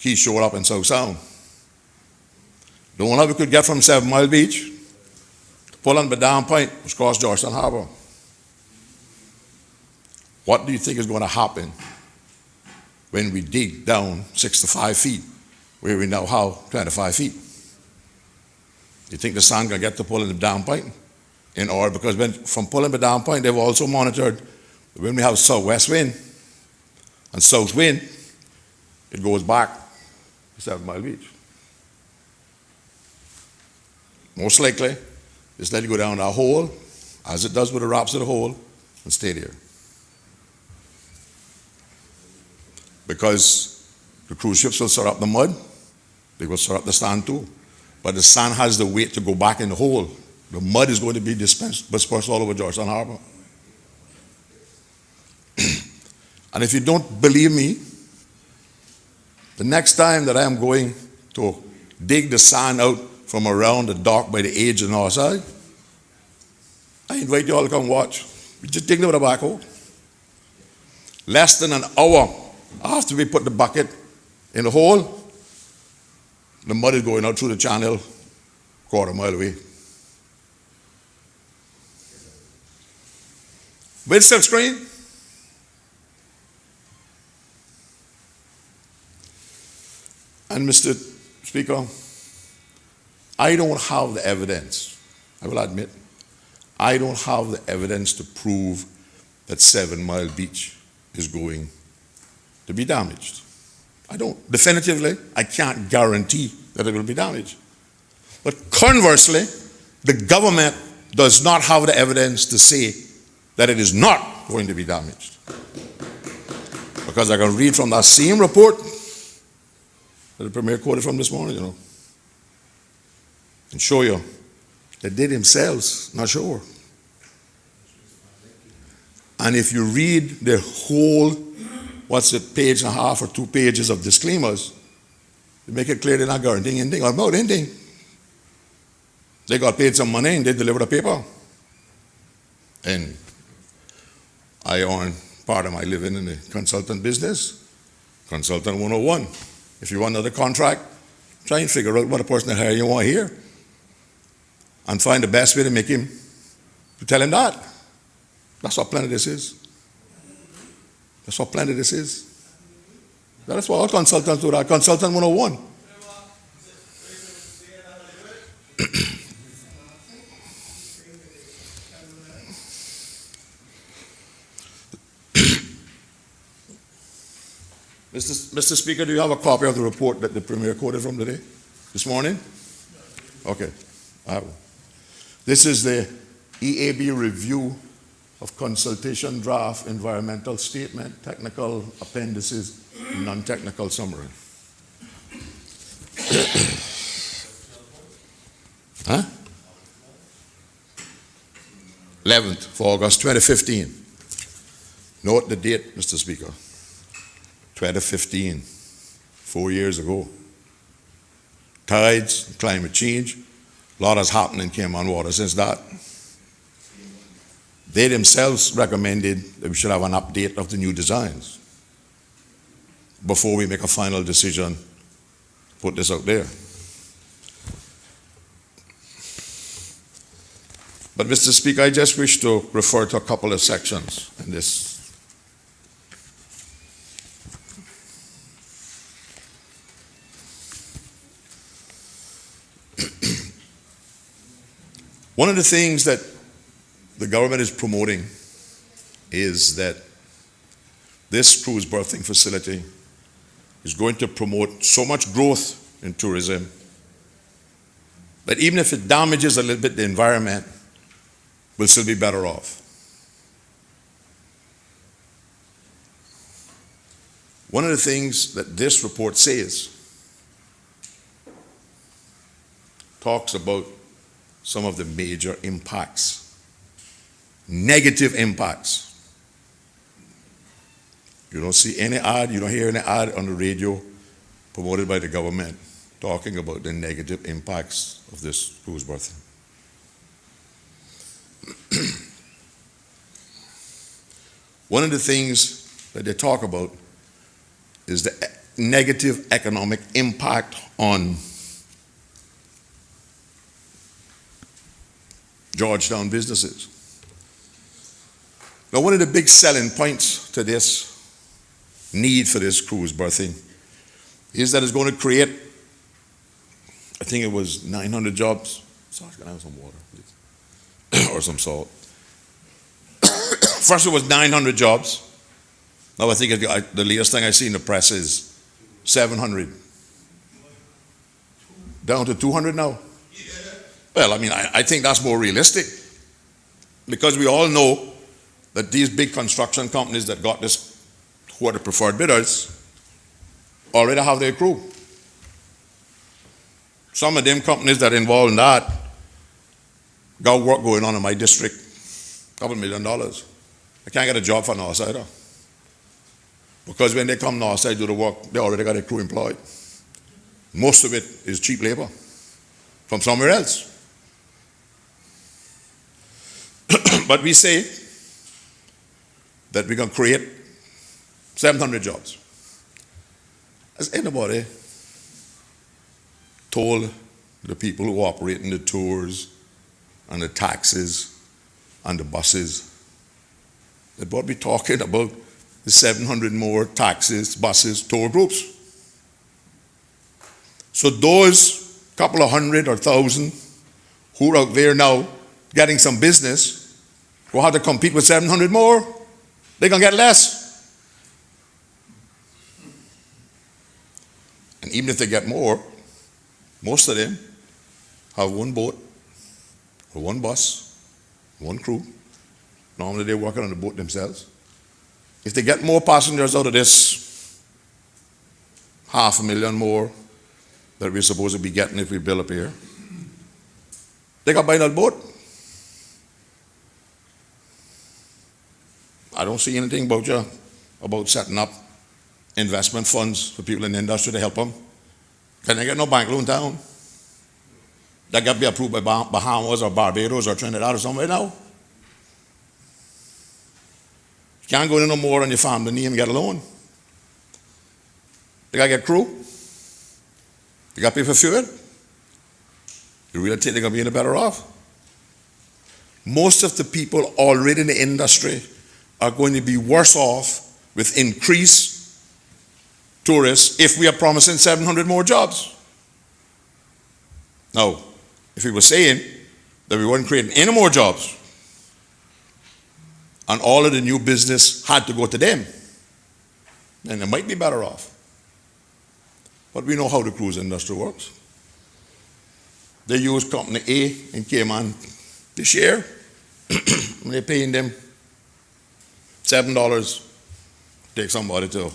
Key Shore up in South Sound. The one that we could get from 7 Mile Beach to Pull and Badam Point was across Georgetown Harbor. What do you think is going to happen when we dig down 65 feet where we now have 25 feet? You think the sand can get to Pull and Badam Point? In order, because from Pull and Badam Point, they've also monitored when we have southwest wind and south wind, it goes back to 7 Mile Beach. Most likely, just let it go down that hole, as it does with the Rhapsody hole, and stay there. Because the cruise ships will stir up the mud, they will stir up the sand too. But the sand has the weight to go back in the hole. The mud is going to be dispersed all over Georgetown Harbor. And if you don't believe me, the next time that I am going to dig the sand out from around the dock by the edge of the north side, I invite you all to come watch. We just dig them with a backhoe. Less than an hour after we put the bucket in the hole, the mud is going out through the channel, quarter mile away. With silk screen. And Mr. Speaker, I don't have the evidence. I will admit, I don't have the evidence to prove that 7 Mile Beach is going to be damaged. I don't. Definitively, I can't guarantee that it will be damaged. But conversely, the government does not have the evidence to say that it is not going to be damaged. Because I can read from that same report that the Premier quoted from this morning, and show you they did themselves not sure. And if you read the whole, page and a half or 2 pages of disclaimers, they make it clear they're not guaranteeing anything or about anything. They got paid some money and they delivered a paper. And I earn part of my living in the consultant business, Consultant 101. If you want another contract, try and figure out what a person that hire you want here and find the best way to make him, to tell him that. That's what Planet This is. That's what Planet This is. That's what all consultants do. That consultant 101. Mr. Speaker, do you have a copy of the report that the Premier quoted from today, this morning? Okay. I have it. This is the EAB review of consultation draft environmental statement, technical appendices, non-technical summary. Huh? 11th for August 2015. Note the date, Mr. Speaker. 2015, 4 years ago. Tides, climate change, a lot has happened in Cayman water since that. They themselves recommended that we should have an update of the new designs before we make a final decision, put this out there. But Mr. Speaker, I just wish to refer to a couple of sections in this. One of the things that the government is promoting is that this cruise berthing facility is going to promote so much growth in tourism that even if it damages a little bit the environment, we'll still be better off. One of the things that this report says talks about some of the major impacts, negative impacts. You don't see any ad, you don't hear any ad on the radio promoted by the government talking about the negative impacts of this cruise berthing. One of the things that they talk about is the negative economic impact on Georgetown businesses. Now, one of the big selling points to this need for this cruise berthing is that it's going to create, I think it was 900 jobs. Sorry, can I have some water, please? Or some salt. First it was 900 jobs. Now I think the latest thing I see in the press is 700. Down to 200 now? Well, I mean, I think that's more realistic, because we all know that these big construction companies that got this, who are the preferred bidders, already have their crew. Some of them companies that are involved in that got work going on in my district, $2 million. I can't get a job for Northside, because when they come Northside do the work, they already got a crew employed. Most of it is cheap labor from somewhere else. But we say that we're going to create 700 jobs. Has anybody told the people who operate in the tours and the taxis and the buses that what we're talking about is 700 more taxis, buses, tour groups? So those couple of hundred or 1,000 who are out there now getting some business will have to compete with 700 more. They're going to get less. And even if they get more, most of them have one boat or one bus, one crew. Normally they're working on the boat themselves. If they get more passengers out of this 500,000 more that we're supposed to be getting if we build up here, they got to buy another boat. I don't see anything about setting up investment funds for people in the industry to help them. Can they get no bank loan down? That got to be approved by Bahamas or Barbados or Trinidad or somewhere now. You can't go in no more on your family name and get a loan. You got to get crew. You got to pay for fuel. You really think they're going to be any better off? Most of the people already in the industry are going to be worse off with increased tourists if we are promising 700 more jobs? Now, if we were saying that we weren't creating any more jobs and all of the new business had to go to them, then they might be better off. But we know how the cruise industry works. They use Company A in Cayman this year. They're paying them $7 to take somebody to.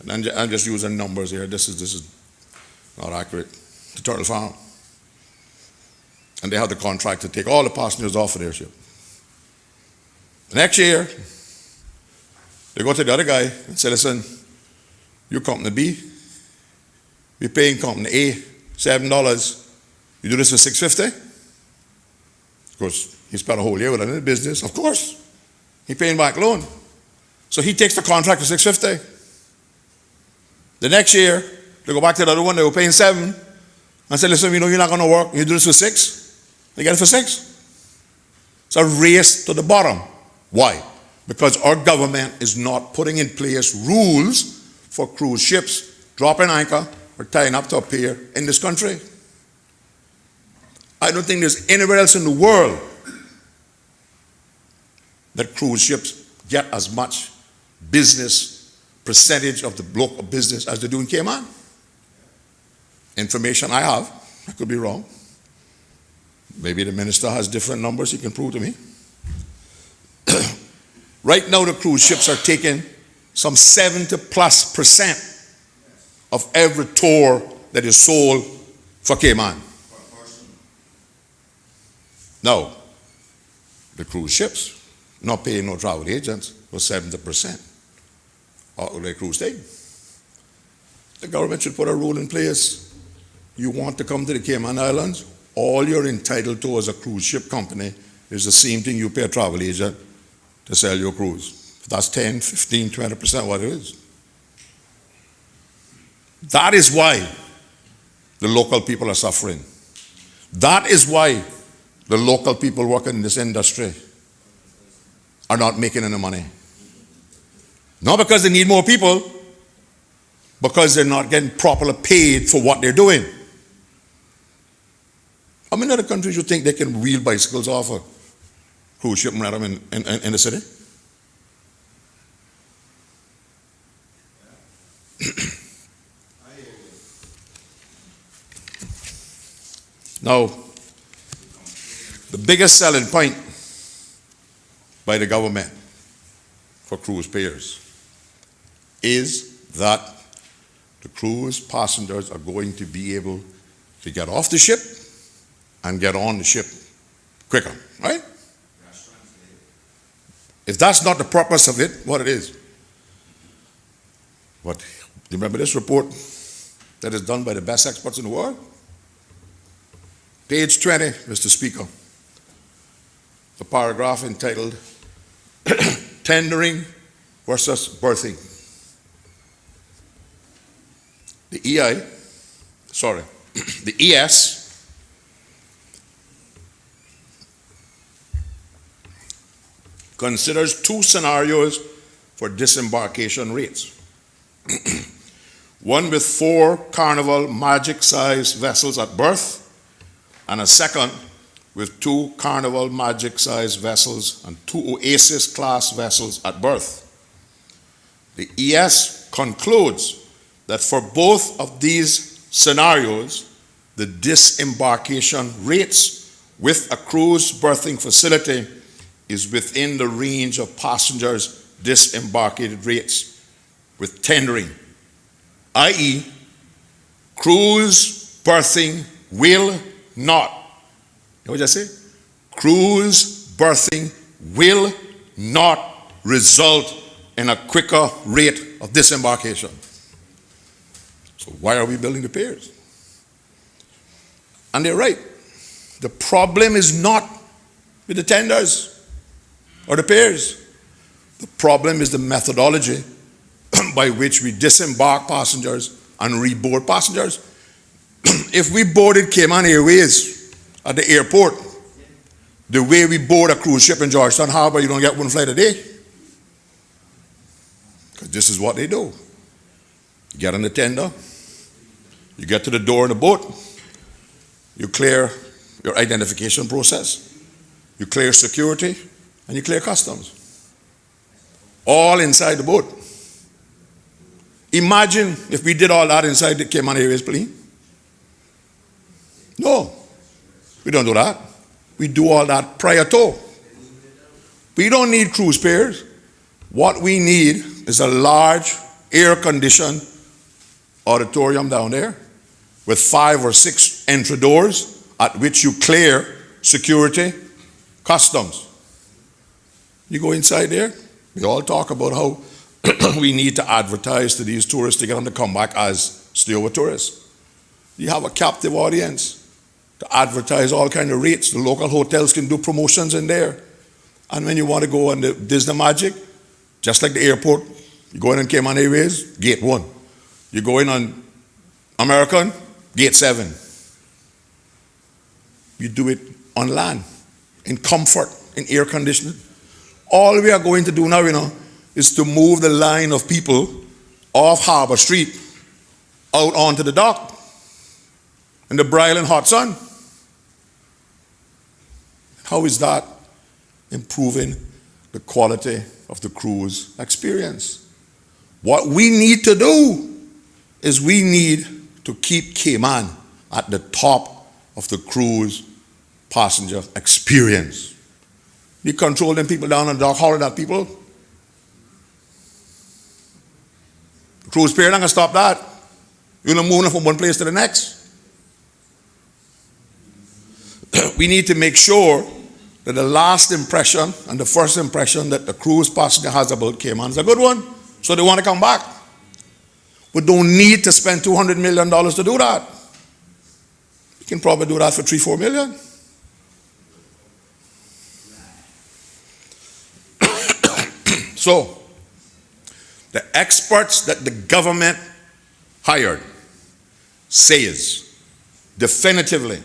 And I'm just using numbers here. This is not accurate. To Turtle Farm. And they have the contract to take all the passengers off of their ship. The next year, they go to the other guy and say, listen, you Company B, we're paying Company A $7. You do this for $6.50? Of course, he spent a whole year with it in the business. Of course. He paying back loan. So he takes the contract for $6.50. The next year, they go back to the other one, they were paying $7 and say, listen, we know you're not going to work. You do this for $6. They get it for $6. It's a race to the bottom. Why? Because our government is not putting in place rules for cruise ships dropping anchor or tying up to a pier in this country. I don't think there's anywhere else in the world that cruise ships get as much business percentage of the local business as they do in Cayman. Information I have, I could be wrong. Maybe the minister has different numbers he can prove to me. Right now the cruise ships are taking some 70+% of every tour that is sold for Cayman. Now, the cruise ships not paying no travel agents was 70% of their cruise thing. The government should put a rule in place. You want to come to the Cayman Islands, all you're entitled to as a cruise ship company is the same thing you pay a travel agent to sell your cruise. That's 10, 15, 20% what it is. That is why the local people are suffering. That is why the local people working in this industry are not making any money. Not because they need more people, because they're not getting properly paid for what they're doing. How many other countries you think they can wheel bicycles off a cruise ship and rent them in the city? Now, the biggest selling point by the government for cruise payers is that the cruise passengers are going to be able to get off the ship and get on the ship quicker, right? If that's not the purpose of it, what it is? What? Do you remember this report that is done by the best experts in the world? Page 20, Mr. Speaker. The paragraph entitled Tendering versus Berthing. The ES considers two scenarios for disembarkation rates. One with 4 Carnival Magic-sized vessels at berth, and a second with 2 Carnival Magic-sized vessels and 2 Oasis-class vessels at berth. The ES concludes that for both of these scenarios, the disembarkation rates with a cruise berthing facility is within the range of passengers' disembarked rates with tendering, i.e., cruise berthing will not, you know what I say? Cruise berthing will not result in a quicker rate of disembarkation. So why are we building the piers? And they're right. The problem is not with the tenders or the piers. The problem is the methodology by which we disembark passengers and reboard passengers. If we boarded Cayman Airways at the airport, the way we board a cruise ship in Georgetown Harbor, you don't get one flight a day. Because this is what they do. You get on the tender, you get to the door of the boat, you clear your identification process, you clear security, and you clear customs. All inside the boat. Imagine if we did all that inside the Cayman Airways plane. No, we don't do that. We do all that prior to. We don't need cruise pairs. What we need is a large air-conditioned auditorium down there with 5 or 6 entry doors at which you clear security, customs. You go inside there, we all talk about how we need to advertise to these tourists to get them to come back as stay-over tourists. You have a captive audience to advertise all kind of rates. The local hotels can do promotions in there. And when you want to go on the Disney Magic, just like the airport, you go in on Cayman Airways, gate 1. You go in on American, gate 7. You do it on land, in comfort, in air conditioning. All we are going to do now, is to move the line of people off Harbor Street out onto the dock in the broiling hot sun. How is that improving the quality of the cruise experience? What we need to do is we need to keep Cayman at the top of the cruise passenger experience. You control them people down on the dock, hollering at people. The cruise pier not gonna stop that. You're gonna move them from one place to the next. We need to make sure that the last impression and the first impression that the cruise passenger has about Cayman is a good one, so they want to come back. We don't need to spend $200 million to do that. You can probably do that for $3-4 million. So, the experts that the government hired says definitively,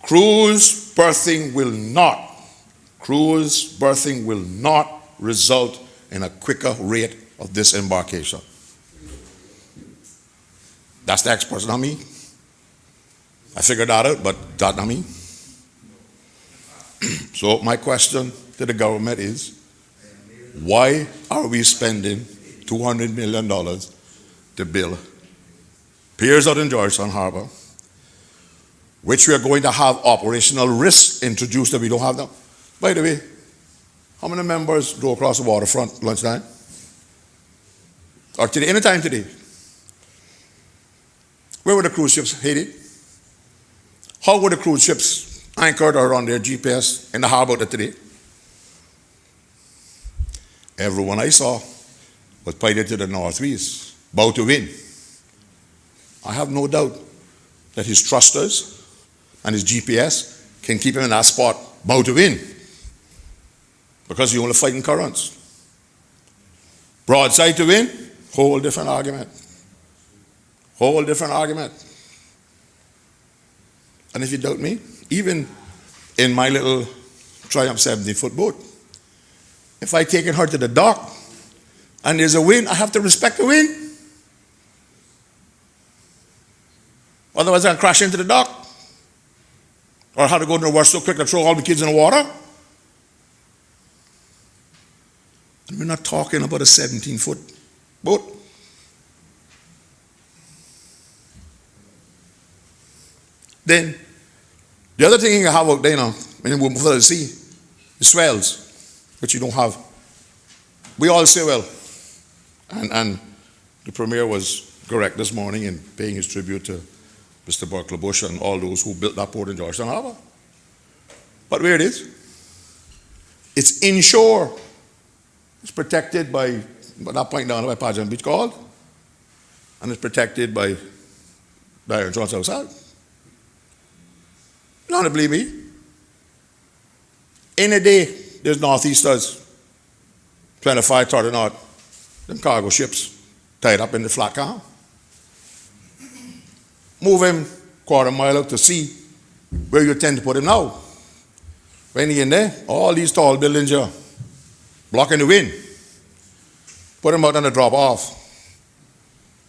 cruise berthing will not result in a quicker rate of disembarkation. That's the experts, not me. I figured that out, but that's not me. So my question to the government is, why are we spending $200 million to build piers out in Georgetown Harbor, which we are going to have operational risks introduced that we don't have now? By the way, how many members drove across the waterfront lunchtime? Or today, anytime today? Where were the cruise ships headed? How were the cruise ships anchored or on their GPS in the harbor today? Everyone I saw was pointed to the northeast, about to win. I have no doubt that his thrusters and his GPS can keep him in that spot, about to win, because you're only fighting currents. Broadside to win, whole different argument. Whole different argument. And if you doubt me, even in my little Triumph 70-foot boat, if I take her to the dock and there's a wind, I have to respect the wind. Otherwise, I'll crash into the dock. Or I have to go to the water so quick to throw all the kids in the water. And we're not talking about a 17-foot boat. Then, the other thing you have out there now, when you move to the sea, the swells, which you don't have. We all say, well, and the Premier was correct this morning in paying his tribute to Mr. Buckley Bush and all those who built that port in Georgetown Harbor. But where it is, it's inshore. It's protected by that point down by Pageant Beach called, and it's protected by the Iron Trance outside. You don't believe me? In a day, there's northeasters, 25, 30 knot, them cargo ships tied up in the flat calm. Move him quarter mile out to sea, where you tend to put him now. When he's in there, all these tall buildings here, blocking the wind. Put him out on the drop off.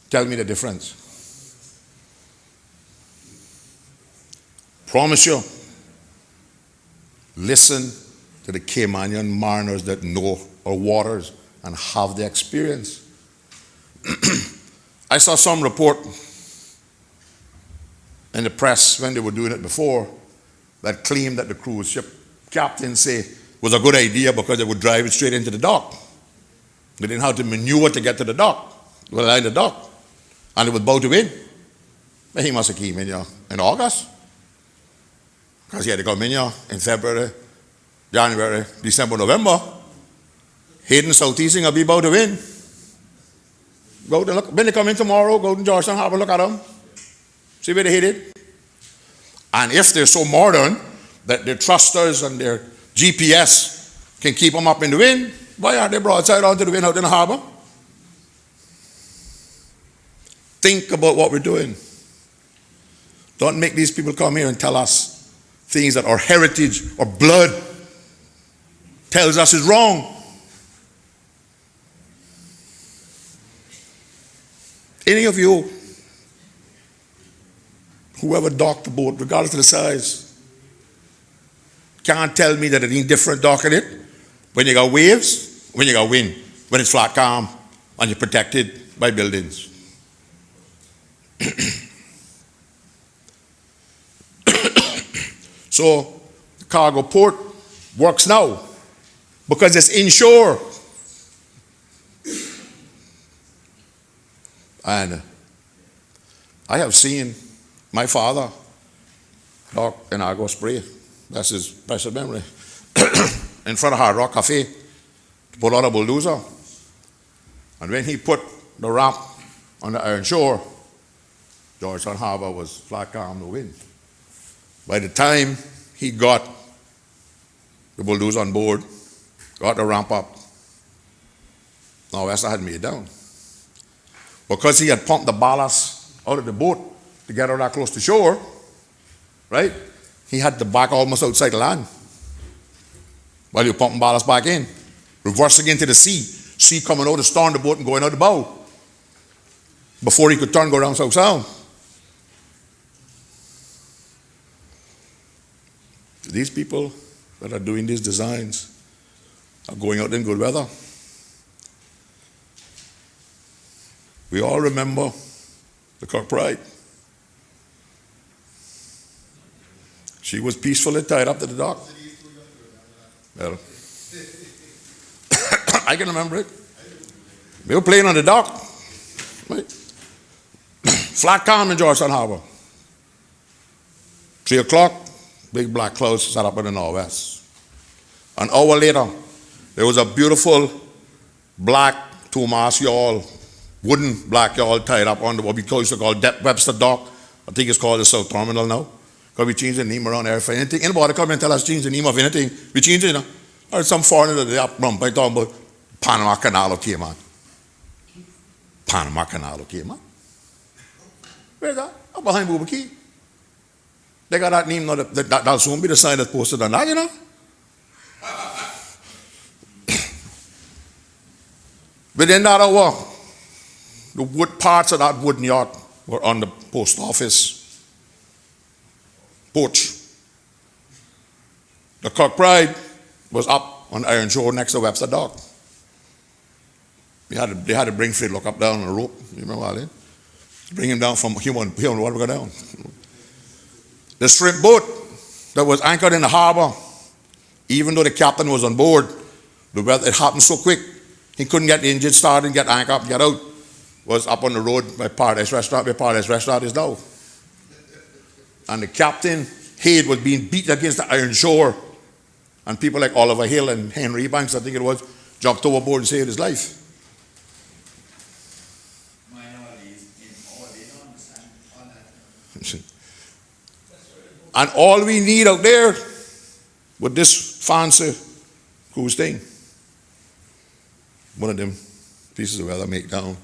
Tell me the difference. Promise you, listen to the Caymanian mariners that know our waters and have the experience. I saw some report in the press when they were doing it before that claimed that the cruise ship captain say was a good idea because they would drive it straight into the dock. They didn't have to maneuver to get to the dock, line the dock, and it was about to win. But he must have came in in August, because he had to come in in February, January, December, November. Heading southeast, he'll be about to win. Go to look. When they come in tomorrow, go to Georgetown Harbor, look at them. See where they headed. And if they're so modern that their thrusters and their GPS can keep them up in the wind, why aren't they broadside onto the wind out in the harbor? Think about what we're doing. Don't make these people come here and tell us things that our heritage or blood tells us is wrong. Any of you, whoever docked the boat, regardless of the size, can't tell me that it ain't different docking it when you got waves, when you got wind, when it's flat calm, and you're protected by buildings. So the cargo port works now because it's inshore. And I have seen my father dock in Argo Spray, that's his precious memory, in front of Hard Rock Cafe, to put on a bulldozer. And when he put the ramp on the iron shore, Georgetown Harbor was flat calm, no wind. By the time he got the bulldozer on board, got the ramp up, Northwester had made down. Because he had pumped the ballast out of the boat to get her that close to shore, right? He had to back almost outside the land while he was pumping ballast back in, reversing into the sea coming out to storm the boat and going out the bow before he could turn, go around south sound. These people that are doing these designs are going out in good weather. We all remember the Kirkbride. She was peacefully tied up to the dock. Well, I can remember it. We were playing on the dock. Right? Flat calm in Georgetown Harbor. 3 o'clock, big black clouds sat up in the northwest. An hour later, there was a beautiful black two-mast yawl, wooden black yawl tied up on what we used to call Webster Dock. I think it's called the South Terminal now. Because we changed the name around there for anything. Anybody come and tell us change the name of anything, we change it, Or some foreigner that they up by talking about Panama Canal of Cayman. Panama Canal of Cayman. Where's that? Up behind Booba Key. They got that name now, that'll soon be the sign that's posted on that, Within that hour, the wood parts of that wooden yacht were on the post office porch. The Kirkbride was up on Iron Shore next to Webster Dock. They had to bring Fred Look up down on a rope. You remember all that? Bring him down from human water go down. The shrimp boat that was anchored in the harbor, even though the captain was on board, the weather, it happened so quick, he couldn't get the engine started and get anchored up and get out. Was up on the road by Paradise Restaurant, where Paradise Restaurant is now. And the captain, head was being beat against the iron shore. And people like Oliver Hill and Henry Banks, I think it was, jumped overboard and saved his life. And all we need out there with this fancy cruise thing, one of them pieces of weather make down,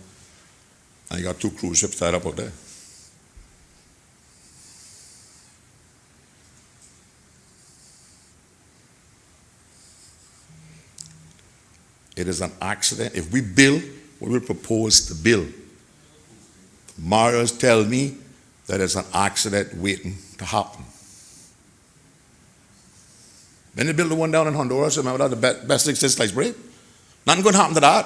and you got 2 cruise ships tied up out there. It is an accident. If we build what we propose to build, Marius tell me that it's an accident waiting to happen. Then they built the one down in Honduras, remember that, the best thing since sliced bread? Nothing going to happen to that.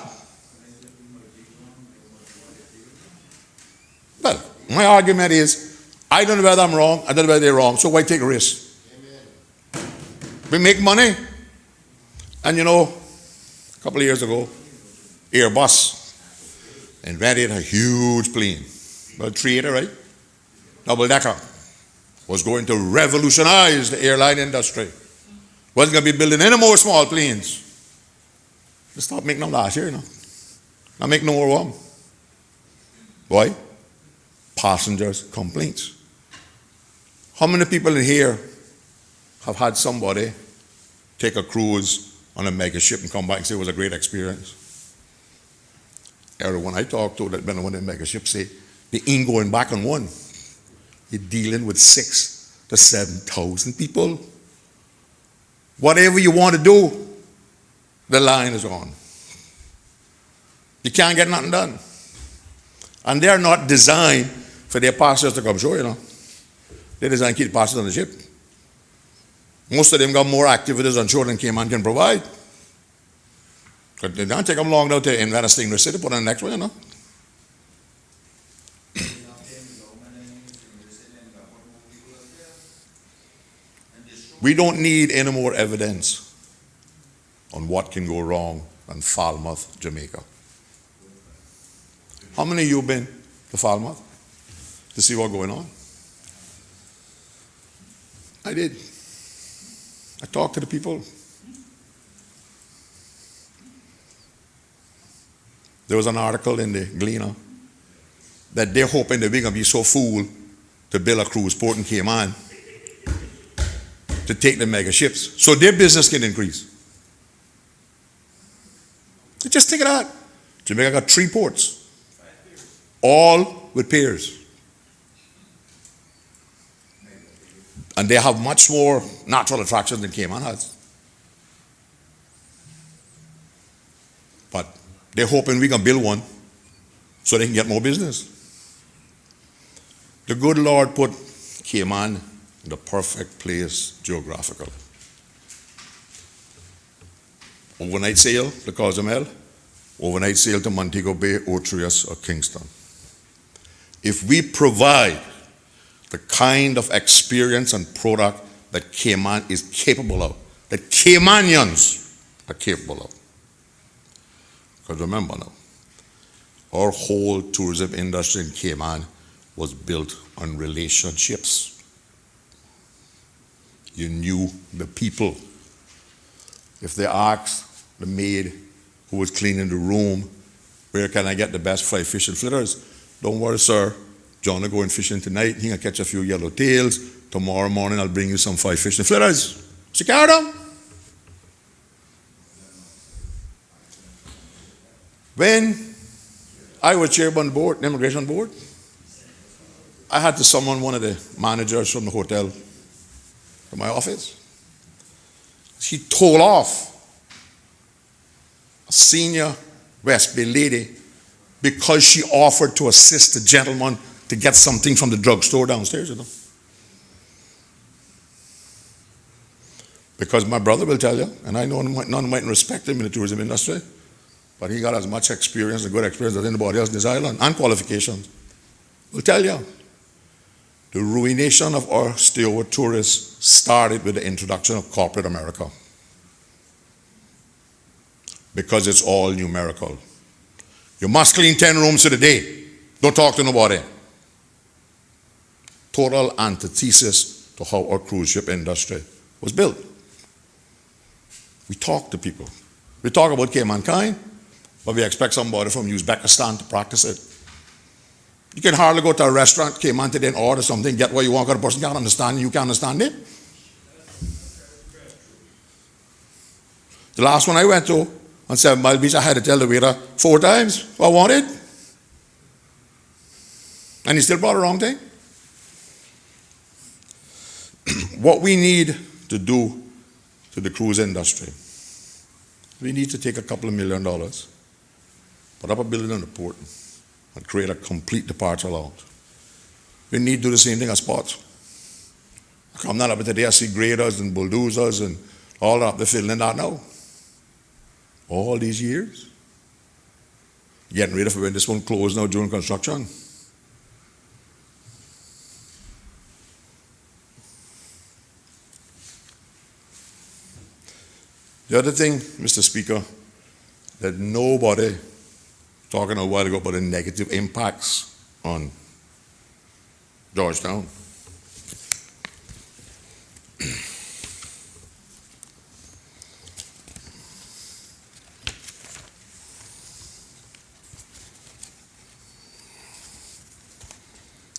Well, my argument is, I don't know whether I'm wrong, I don't know whether they're wrong, so why take a risk? Amen. We make money. And you know, a couple of years ago, Airbus invented a huge plane. Well, 380, right? Double-decker. Was going to revolutionize the airline industry. Wasn't going to be building any more small planes. They stopped making them last year, you know. Not making no more of them. Why? Passengers' complaints. How many people in here have had somebody take a cruise on a mega ship and come back and say it was a great experience? Everyone I talked to that been on one of the mega ships say they ain't going back on one. You're dealing with 6,000 to 7,000 people. Whatever you want to do, the line is on. You can't get nothing done. And they're not designed for their passengers to come ashore, you know. They're designed to keep passengers on the ship. Most of them got more activities on shore than Cayman can provide. But it don't take them long now to invent a steamer city, put on the next one, you know. We don't need any more evidence on what can go wrong in Falmouth, Jamaica. How many of you been to Falmouth to see what's going on? I did. I talked to the people. There was an article in the Gleaner that they're hoping that we're going to be so fool to build a cruise port in Cayman to take the mega ships so their business can increase. So just take it out. Jamaica got 3 ports, all with piers. And they have much more natural attractions than Cayman has. But they're hoping we can build one so they can get more business. The good Lord put Cayman in the perfect place geographically. Overnight sail to Cozumel, overnight sail to Montego Bay, Otrius, or Kingston. If we provide the kind of experience and product that Cayman is capable of, that Caymanians are capable of. Because remember now, our whole tourism industry in Cayman was built on relationships. You knew the people. If they asked the maid who was cleaning the room, where can I get the best fried fish and fritters? Don't worry, sir. John will go in fishing tonight. He can catch a few yellowtails. Tomorrow morning, I'll bring you some fried fish and fritters. She carried them. When I was chairman of the board, the immigration board, I had to summon one of the managers from the hotel to my office. She told off a senior West Bay lady because she offered to assist the gentleman to get something from the drugstore downstairs, you know. Because my brother will tell you, and I know none might respect him in the tourism industry, but he got as much experience, a good experience as anybody else in this island, and qualifications. Will tell you, the ruination of our stay-over tourists started with the introduction of corporate America. Because it's all numerical. You must clean 10 rooms a day. Don't talk to nobody. Total antithesis to how our cruise ship industry was built. We talk to people. We talk about Caymankind, but we expect somebody from Uzbekistan to practice it. You can hardly go to a restaurant, Cayman today, and order something, get what you want, because the person can't understand you can't understand it. The last one I went to on 7 Mile Beach, I had to tell the waiter 4 times what I wanted. And he still brought the wrong thing. What we need to do to the cruise industry, we need to take a couple of $1 million, put up a building on the port, and create a complete departure allowance. We need to do the same thing as spots. I'm not up today, I see graders and bulldozers and all up the field and that now. All these years. Getting ready for when this one closed now during construction. The other thing, Mr. Speaker, that nobody talking a while ago about the negative impacts on Georgetown.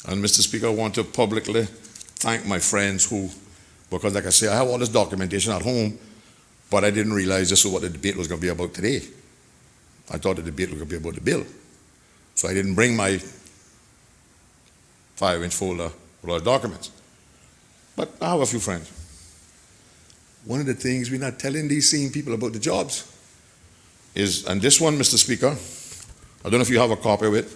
And Mr. Speaker, I want to publicly thank my friends who, because like I say, I have all this documentation at home, but I didn't realize this is what the debate was going to be about today. I thought the debate was going to be about the bill. So I didn't bring my 5-inch folder with all the documents. But I have a few friends. One of the things we're not telling these same people about the jobs is, and this one, Mr. Speaker, I don't know if you have a copy of it.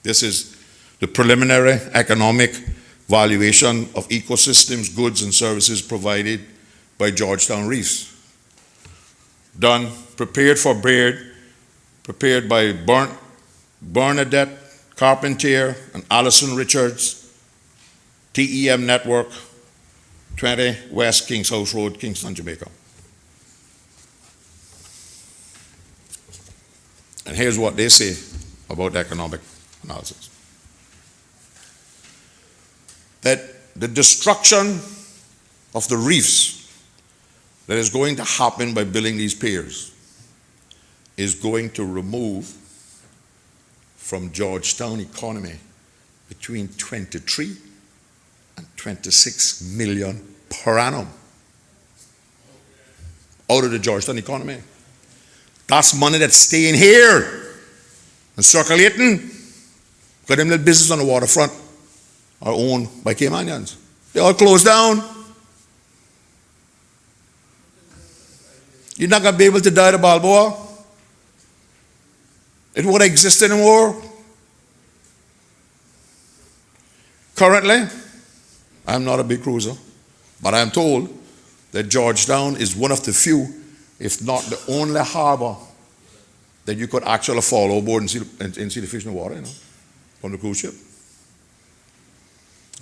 This is the preliminary economic valuation of ecosystems, goods, and services provided by Georgetown Reefs. Done, prepared for Baird, prepared by Bernadette Carpentier and Allison Richards, TEM Network, 20 West Kings House Road, Kingston, Jamaica. And here's what they say about economic analysis. That the destruction of the reefs that is going to happen by building these piers is going to remove from Georgetown economy between 23 and 26 million per annum out of the Georgetown economy. That's money that's staying here and circulating. Because them little businesses on the waterfront are owned by Caymanians. They all closed down. You're not going to be able to die to Balboa. It won't exist anymore. Currently, I'm not a big cruiser, but I'm told that Georgetown is one of the few, if not the only harbor that you could actually fall overboard and see the fish in the water, from the cruise ship.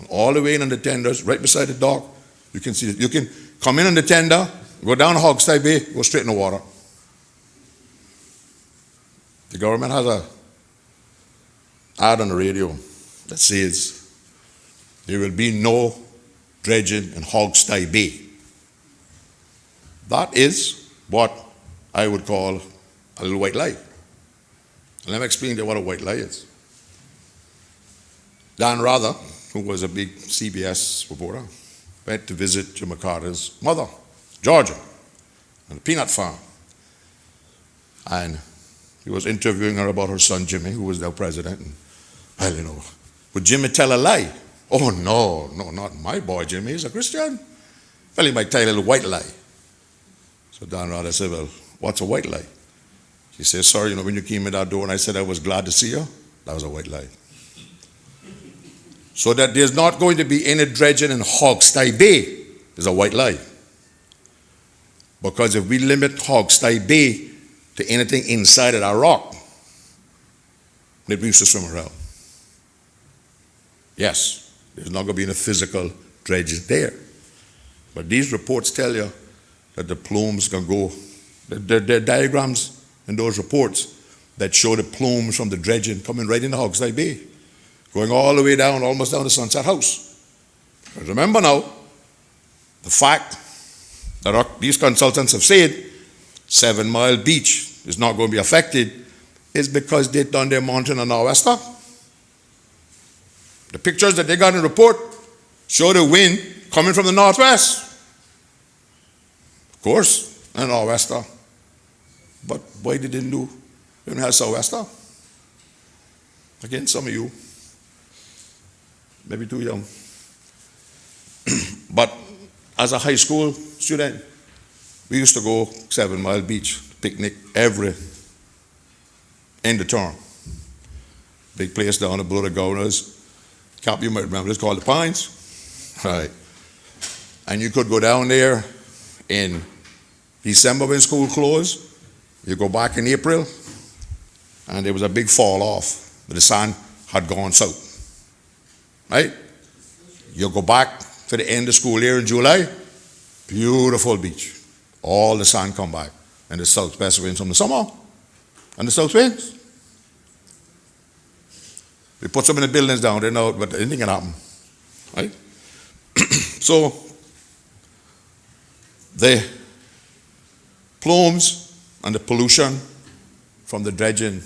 And all the way in on the tenders, right beside the dock, you can see it. You can come in on the tender, go down Hogstye Bay, go straight in the water. The government has a ad on the radio that says there will be no dredging in Hogstye Bay. That is what I would call a little white lie. And let me explain to you what a white lie is. Dan Rather, who was a big CBS reporter, went to visit Jimmy Carter's mother, Georgia, on a peanut farm. And he was interviewing her about her son, Jimmy, who was now president. And, well, would Jimmy tell a lie? Oh, no, not my boy, Jimmy. He's a Christian. Well, he might tell a little white lie. So Dan Rather said, well, what's a white lie? She said, sorry, when you came in that door and I said I was glad to see you, that was a white lie. So that there's not going to be any dredging in Hogstye Bay is a white lie. Because if we limit Hogstye Bay to anything inside of that rock, it brings to swim around. Yes, there's not going to be any physical dredging there. But these reports tell you that the plumes can go, there are diagrams in those reports that show the plumes from the dredging coming right into Hogstye Bay, going all the way down, almost down to Sunset House. Because remember now, the fact that these consultants have said 7 Mile Beach is not going to be affected is because they've done their mountain on nor'wester. The pictures that they got in the report show the wind coming from the northwest. Of course, a nor'wester. But why they didn't do, they didn't have sou'wester? Again, some of you, maybe too young. But as a high school student, we used to go 7 Mile Beach, picnic every in the term. Big place down below the Governors. Camp, you might remember, it's called the Pines. Right. And you could go down there in December when school closed. You go back in April, and there was a big fall off. The sun had gone south. Right? You go back to the end of school year in July, beautiful beach. All the sun come back. And the southwest winds from the summer. And the south winds. We put some in the buildings down there now, but anything can happen. Right? So, the plumes and the pollution from the dredging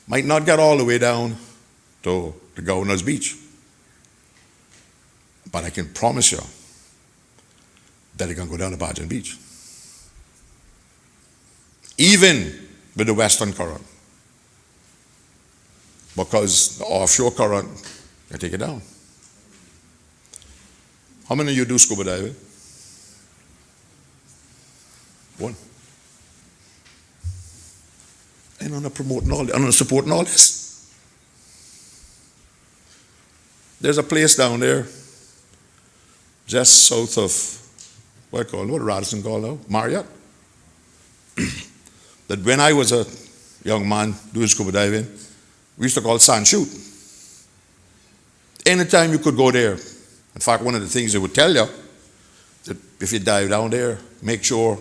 might not get all the way down to the Governor's Beach. But I can promise you that it can go down to Bargain Beach. Even with the western current. Because the offshore current can take it down. How many of you do scuba diving? One. And I'm not promoting all this. I'm not supporting all this. There's a place down there just south of what Radisson called now? Marriott. That when I was a young man doing scuba diving, we used to call sand shoot. Anytime you could go there. In fact, one of the things they would tell you, that if you dive down there, make sure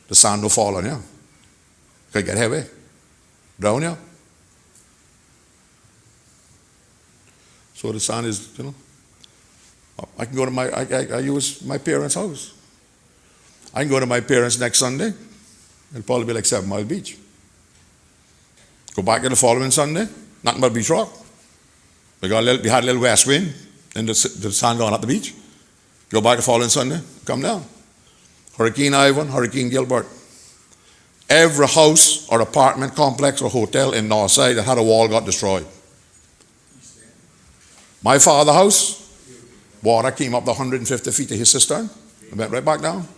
the sand don't fall on you. It could get heavy. Drown you. So the sand is, I can go to I use my parents' house. I can go to my parents next Sunday. It'll probably be like 7 Mile Beach. Go back the following Sunday, nothing but beach rock. We had a little west wind, and the sun gone up the beach. Go back the following Sunday, come down. Hurricane Ivan, Hurricane Gilbert. Every house or apartment complex or hotel in Northside that had a wall got destroyed. My father's house, water came up the 150 feet of his cistern, and went right back down.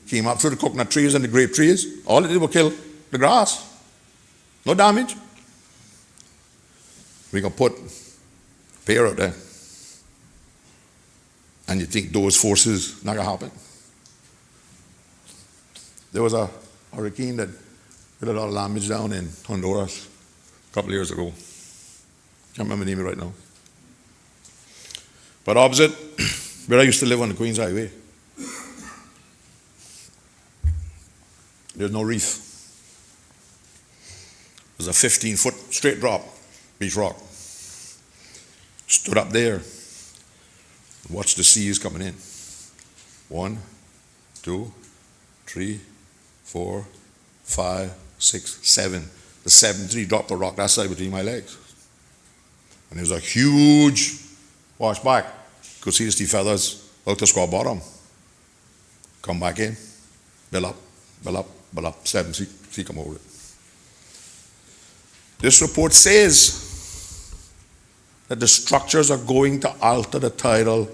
Came up through the coconut trees and the grape trees. All it did was kill the grass. No damage. We can put pier out there. And you think those forces not gonna happen? There was a hurricane that did a lot of damage down in Honduras a couple of years ago. Can't remember the name right now. But opposite, where I used to live on the Queens Highway, there's no reef. There's a 15-foot straight drop, beach rock. Stood up there, watched the seas coming in. 1, 2, 3, 4, 5, 6, 7. The 7th tree dropped the rock that side between my legs. And there was a huge wash back. Could see the sea feathers out the square bottom. Come back in, build up, 7 feet come over it. This report says that the structures are going to alter the tidal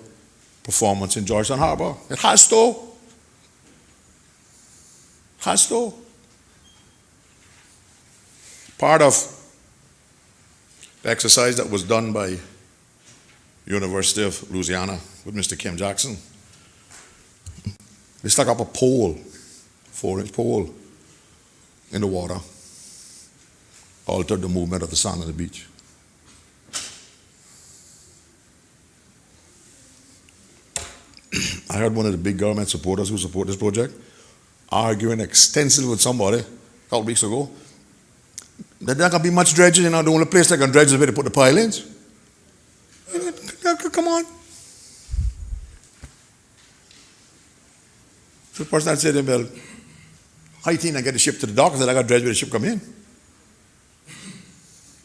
performance in Georgetown Harbor. It has to. Has to. Part of the exercise that was done by University of Louisiana with Mr. Kim Jackson, they stuck up a pole, 4-inch pole, in the water, altered the movement of the sand on the beach. I heard one of the big government supporters who support this project arguing extensively with somebody a couple weeks ago that there can be much dredging, the only place they can dredge is where they put the pilings. Come on. So the person that said, well, how think I get the ship to the dock? I said, I got dredge where the ship come in.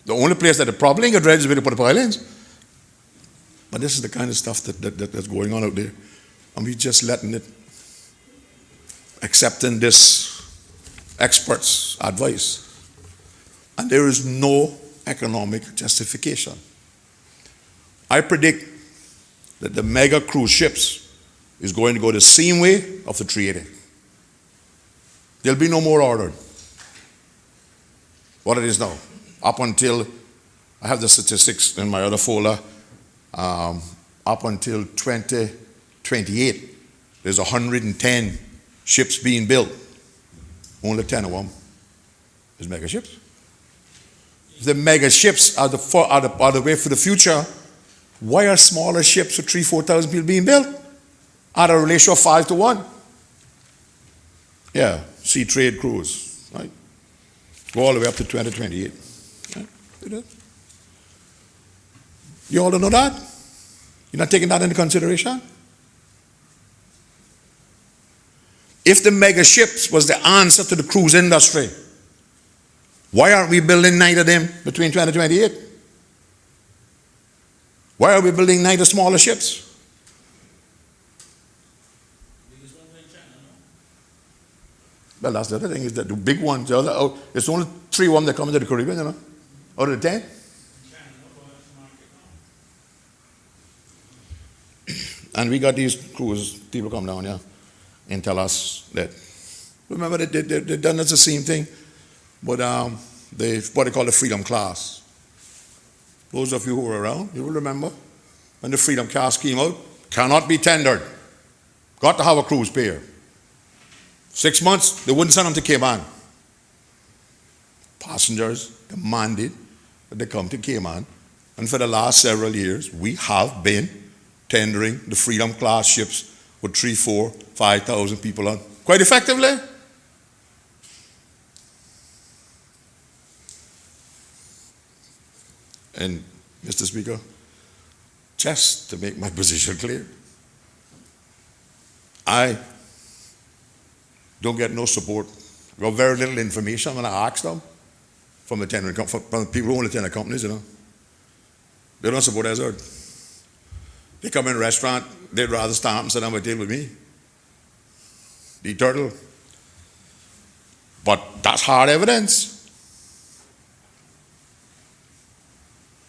The only place that the probably ain't got dredge is where they put the pilings. But this is the kind of stuff that's going on out there. And we just letting it, accepting this experts' advice. And there is no economic justification. I predict that the mega cruise ships is going to go the same way of the 380. There'll be no more ordered. what it is now. Up until, I have the statistics in my other folder, up until 2028, there's 110 ships being built. Only 10 of them is mega ships. The mega ships are the way for the future. Why are smaller ships with 3,000-4,000 people being built at a ratio of 5 to 1? Yeah, sea trade cruise, right? Go all the way up to 2028. Right? You all don't know that? You're not taking that into consideration? If the mega ships was the answer to the cruise industry, why aren't we building 9 of them between 2028? Why are we building 9 of smaller ships? Well, that's the other thing, is that the big ones, it's only 3 of them that come into the Caribbean, you know, out of the 10. And we got these cruise people come down here and tell us that, remember they done us the same thing, but what they call the freedom class. Those of you who were around, you will remember when the freedom class came out, cannot be tendered. Got to have a cruise pair. 6 months, they wouldn't send them to Cayman. Passengers demanded that they come to Cayman, and for the last several years, we have been tendering the freedom class ships with 3,000, 4,000, 5,000 people on, quite effectively. And Mr. Speaker, just to make my position clear, I don't get no support. I got very little information when I ask them from the tendering from people who own the tender companies, you know. They don't support us. They come in a restaurant, they'd rather stand up and sit down at a table with me. The turtle. But that's hard evidence.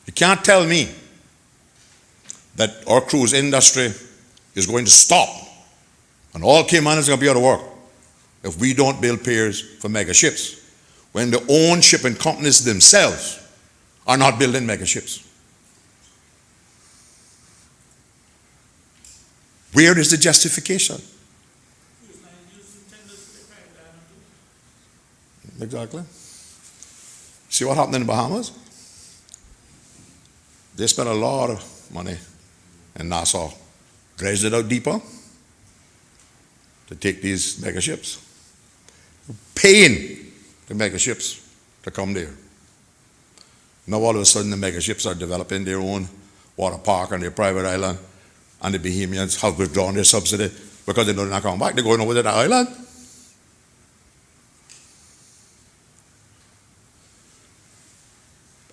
You can't tell me that our cruise industry is going to stop and all Caymanians are going to be out of work if we don't build piers for mega ships, when the own shipping companies themselves are not building mega ships. Where is the justification? Exactly. See what happened in the Bahamas? They spent a lot of money in Nassau, dredged it out deeper to take these mega ships, paying the mega ships to come there. Now all of a sudden the mega ships are developing their own water park on their private island, and the Bahamians have withdrawn their subsidy because they know they're not coming back. They're going over to the island.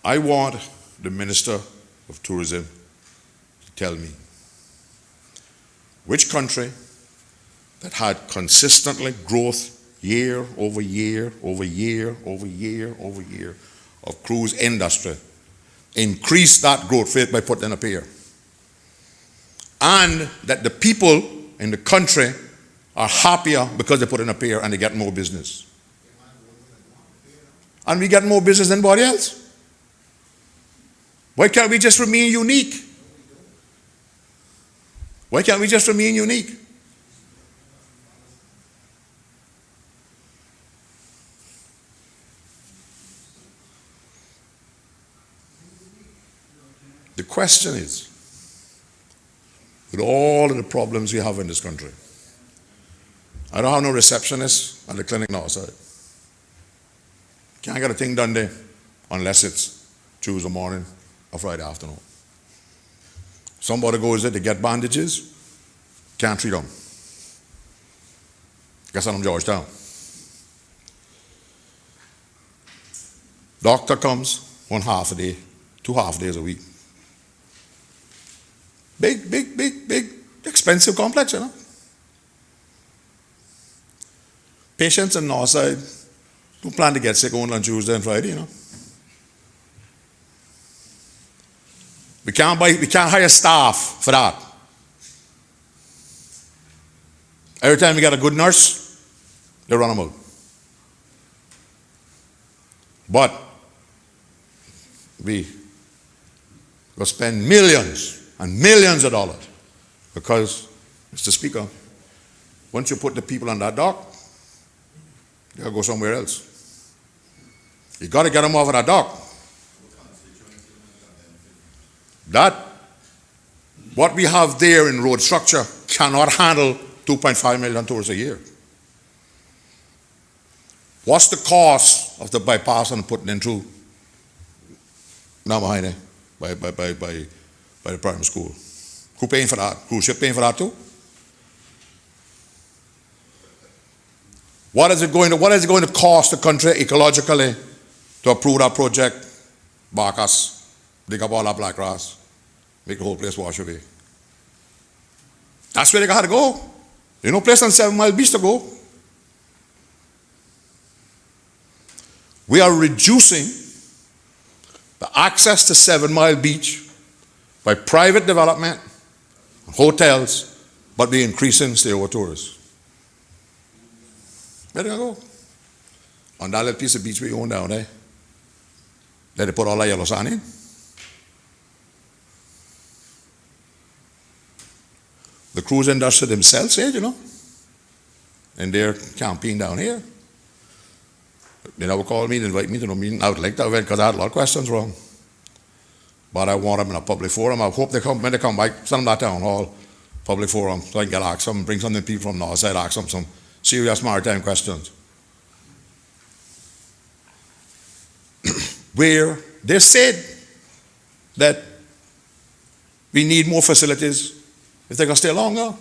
I want the Minister of Tourism to tell me which country that had consistently growth year over year over year over year over year of cruise industry increased that growth rate by putting a pier, and that the people in the country are happier because they put in a pier and they get more business. And we get more business than anybody else. Why can't we just remain unique? Why can't we just remain unique? The question is, with all of the problems we have in this country, I don't have no receptionist at the clinic now, so can't get a thing done there unless it's Tuesday morning or Friday afternoon. Somebody goes there to get bandages, can't treat them. Guess I'm Georgetown. Doctor comes 1 half a day, 2 half days a week. Big, expensive complex, you know. Patients in Northside don't plan to get sick only on Tuesday and Friday, you know. We can't hire staff for that. Every time we get a good nurse, they run them out. But we will spend millions and millions of dollars because, Mr. Speaker, once you put the people on that dock, they'll go somewhere else. You got to get them off of that dock. That, what we have there in road structure cannot handle 2.5 million tourists a year. What's the cost of the bypass and putting in through Namahine by the primary school? Who paying for that? Cruise ship paying for that too? What is it going to cost the country ecologically to approve that project? Barcas, dig up all that black grass, make the whole place wash away. That's where they got to go. There's no place on 7 Mile Beach to go. We are reducing the access to 7 Mile Beach by private development, hotels, but we're increasing stay-over tourists. Where they go? On that little piece of beach we own down there, let they put all that yellow sand in. The cruise industry themselves said, in their campaign down here. They never called me to invite me to no meeting. I would like that event because I had a lot of questions wrong. But I want them in a public forum. I hope when they come back, send them that town hall, public forum, so I can get ask them, bring some of the people from the north side, ask them some serious maritime questions. Where they said that we need more facilities if they're going to stay longer.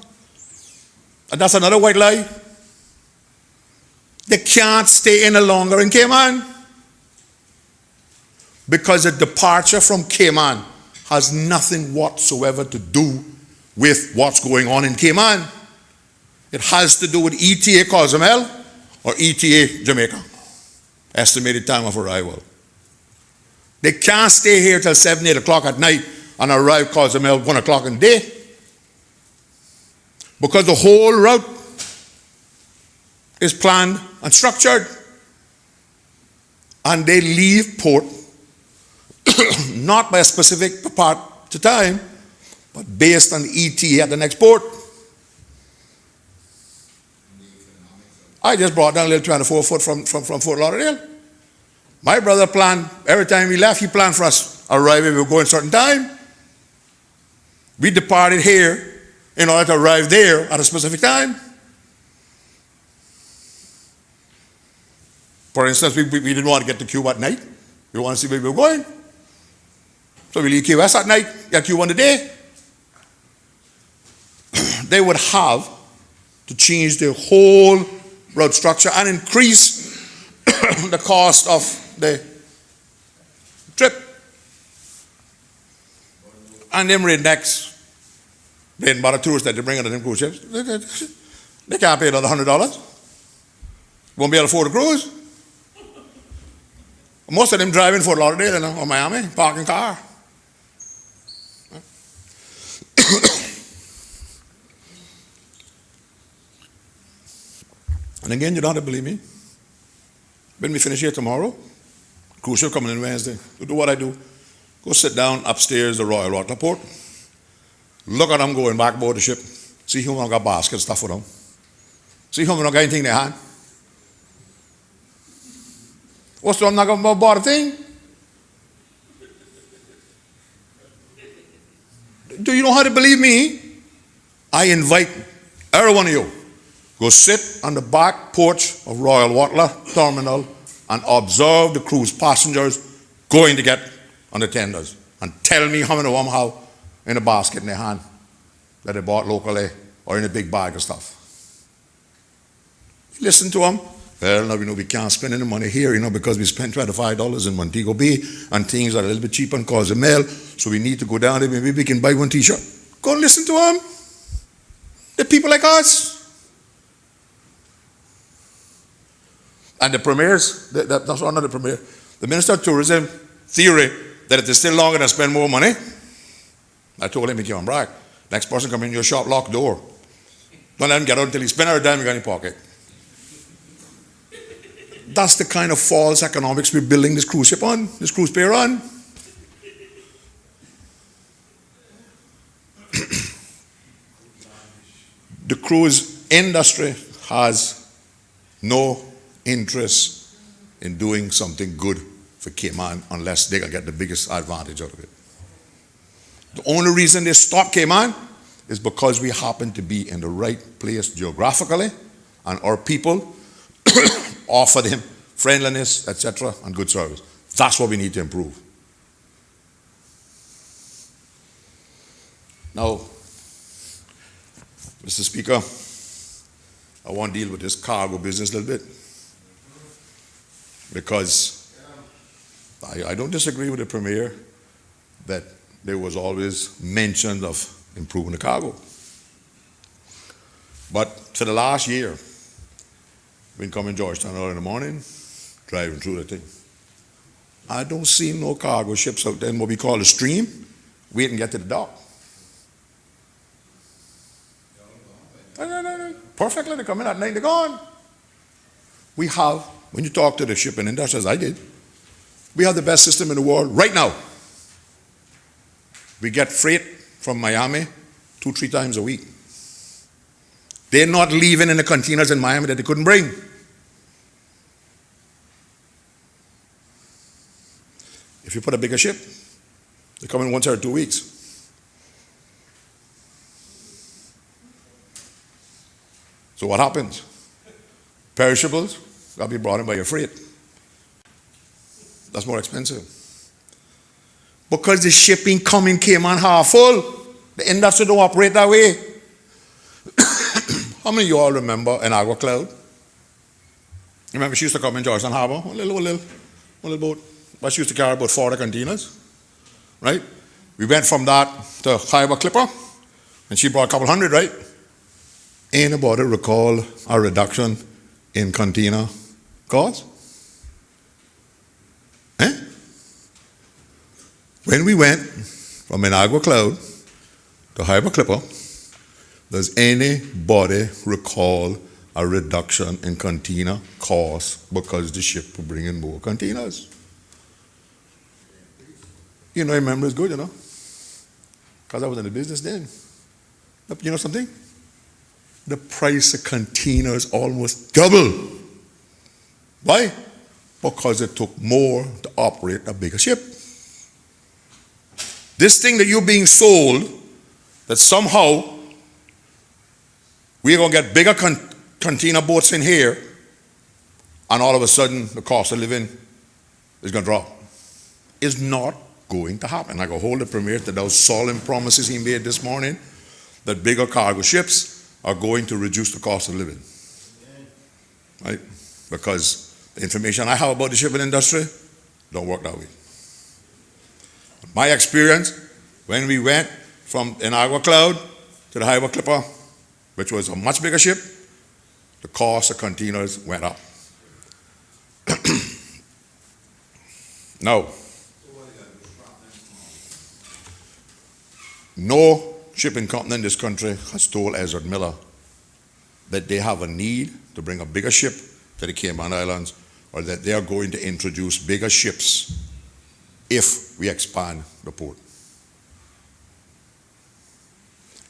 And that's another white lie. They can't stay any longer in Cayman because the departure from Cayman has nothing whatsoever to do with what's going on in Cayman. It has to do with ETA Cozumel or ETA Jamaica. Estimated time of arrival. They can't stay here till 7, 8 o'clock at night and arrive Cozumel 1 o'clock in the day. Because the whole route is planned and structured. And they leave port not by a specific part to time, but based on the ETA at the next port. I just brought down a little 24-foot from Fort Lauderdale. My brother planned, every time we left, he planned for us arriving, we were going a certain time. We departed here in order to arrive there at a specific time. For instance, we didn't want to get to Cuba at night. We want to see where we were going. So we leave Key West at night, get Cuba in the day. They would have to change the whole route structure and increase the cost of the trip. And them rednecks, paying about the tourists that they bring on them cruise ships, they can't pay another $100. Won't be able to afford a cruise. Most of them driving Fort Lauderdale or Miami, parking car. And again, you don't have to believe me. When we finish here tomorrow, cruise ship coming in Wednesday. You do what I do. Go sit down upstairs the Royal Water Port. Look at them going back aboard the ship. See who got baskets stuff with them. See who don't got anything in their hand. What's the one not going to buy a thing? Do you know how to believe me? I invite every one of you. Go sit on the back porch of Royal Water Terminal and observe the cruise passengers going to get on the tenders. And tell me how many of them have in a basket in their hand that they bought locally or in a big bag of stuff. Listen to them. Well, now we can't spend any money here, because we spent $25 in Montego Bay and things are a little bit cheaper in Cozumel, so we need to go down there. Maybe we can buy one t-shirt. Go and listen to them. They're people like us. And the premiers, that's one of the premier, the Minister of Tourism theory that it is still longer than spend more money. I told him he can't brag. Next person come in your shop, lock door. Don't let him get out until he spend every dime you got in your pocket. That's the kind of false economics we're building this cruise ship on, this cruise pier on. The cruise industry has no interest in doing something good for Cayman unless they can get the biggest advantage out of it. The only reason they stopped Cayman is because we happen to be in the right place geographically, and our people offer them friendliness, etc., and good service. That's what we need to improve. Now, Mr. Speaker, I want to deal with this cargo business a little bit, because I don't disagree with the Premier that there was always mention of improving the cargo. But for the last year, I've been coming to Georgetown early in the morning, driving through the thing. I don't see no cargo ships out there in what we call the stream, waiting to get to the dock. No. Perfectly, they come in at night, they're gone. We have, when you talk to the shipping industry, as I did, we have the best system in the world right now. We get freight from Miami 2-3 times a week. They're not leaving in the containers in Miami that they couldn't bring. If you put a bigger ship, they come in once every 2 weeks. So what happens? Perishables got to be brought in by your freight. That's more expensive. Because the shipping coming Cayman half full. The industry don't operate that way. How many of you all remember an Agua Cloud? Remember she used to come in Georgetown Harbor, one little boat. But she used to carry about 40 containers, right? We went from that to Harbor Clipper, and she brought a couple hundred, right? Anybody recall a reduction in container cost? When we went from an Agua Cloud to Harbor Clipper, does anybody recall a reduction in container cost because the ship will bring in more containers? You know, remember it's good, you know, because I was in the business then. You know something? The price of containers almost doubled. Why? Because it took more to operate a bigger ship. This thing that you're being sold, that somehow we're going to get bigger container boats in here, and all of a sudden the cost of living is going to drop, is not going to happen. I go hold the Premier to those solemn promises he made this morning that bigger cargo ships are going to reduce the cost of living. Right? Because the information I have about the shipping industry don't work that way. My experience, when we went from an Agua Cloud to the Harbor Clipper, which was a much bigger ship, the cost of containers went up. Now, no shipping company in this country has told Ezra Miller that they have a need to bring a bigger ship to the Cayman Islands, or that they are going to introduce bigger ships if we expand the port.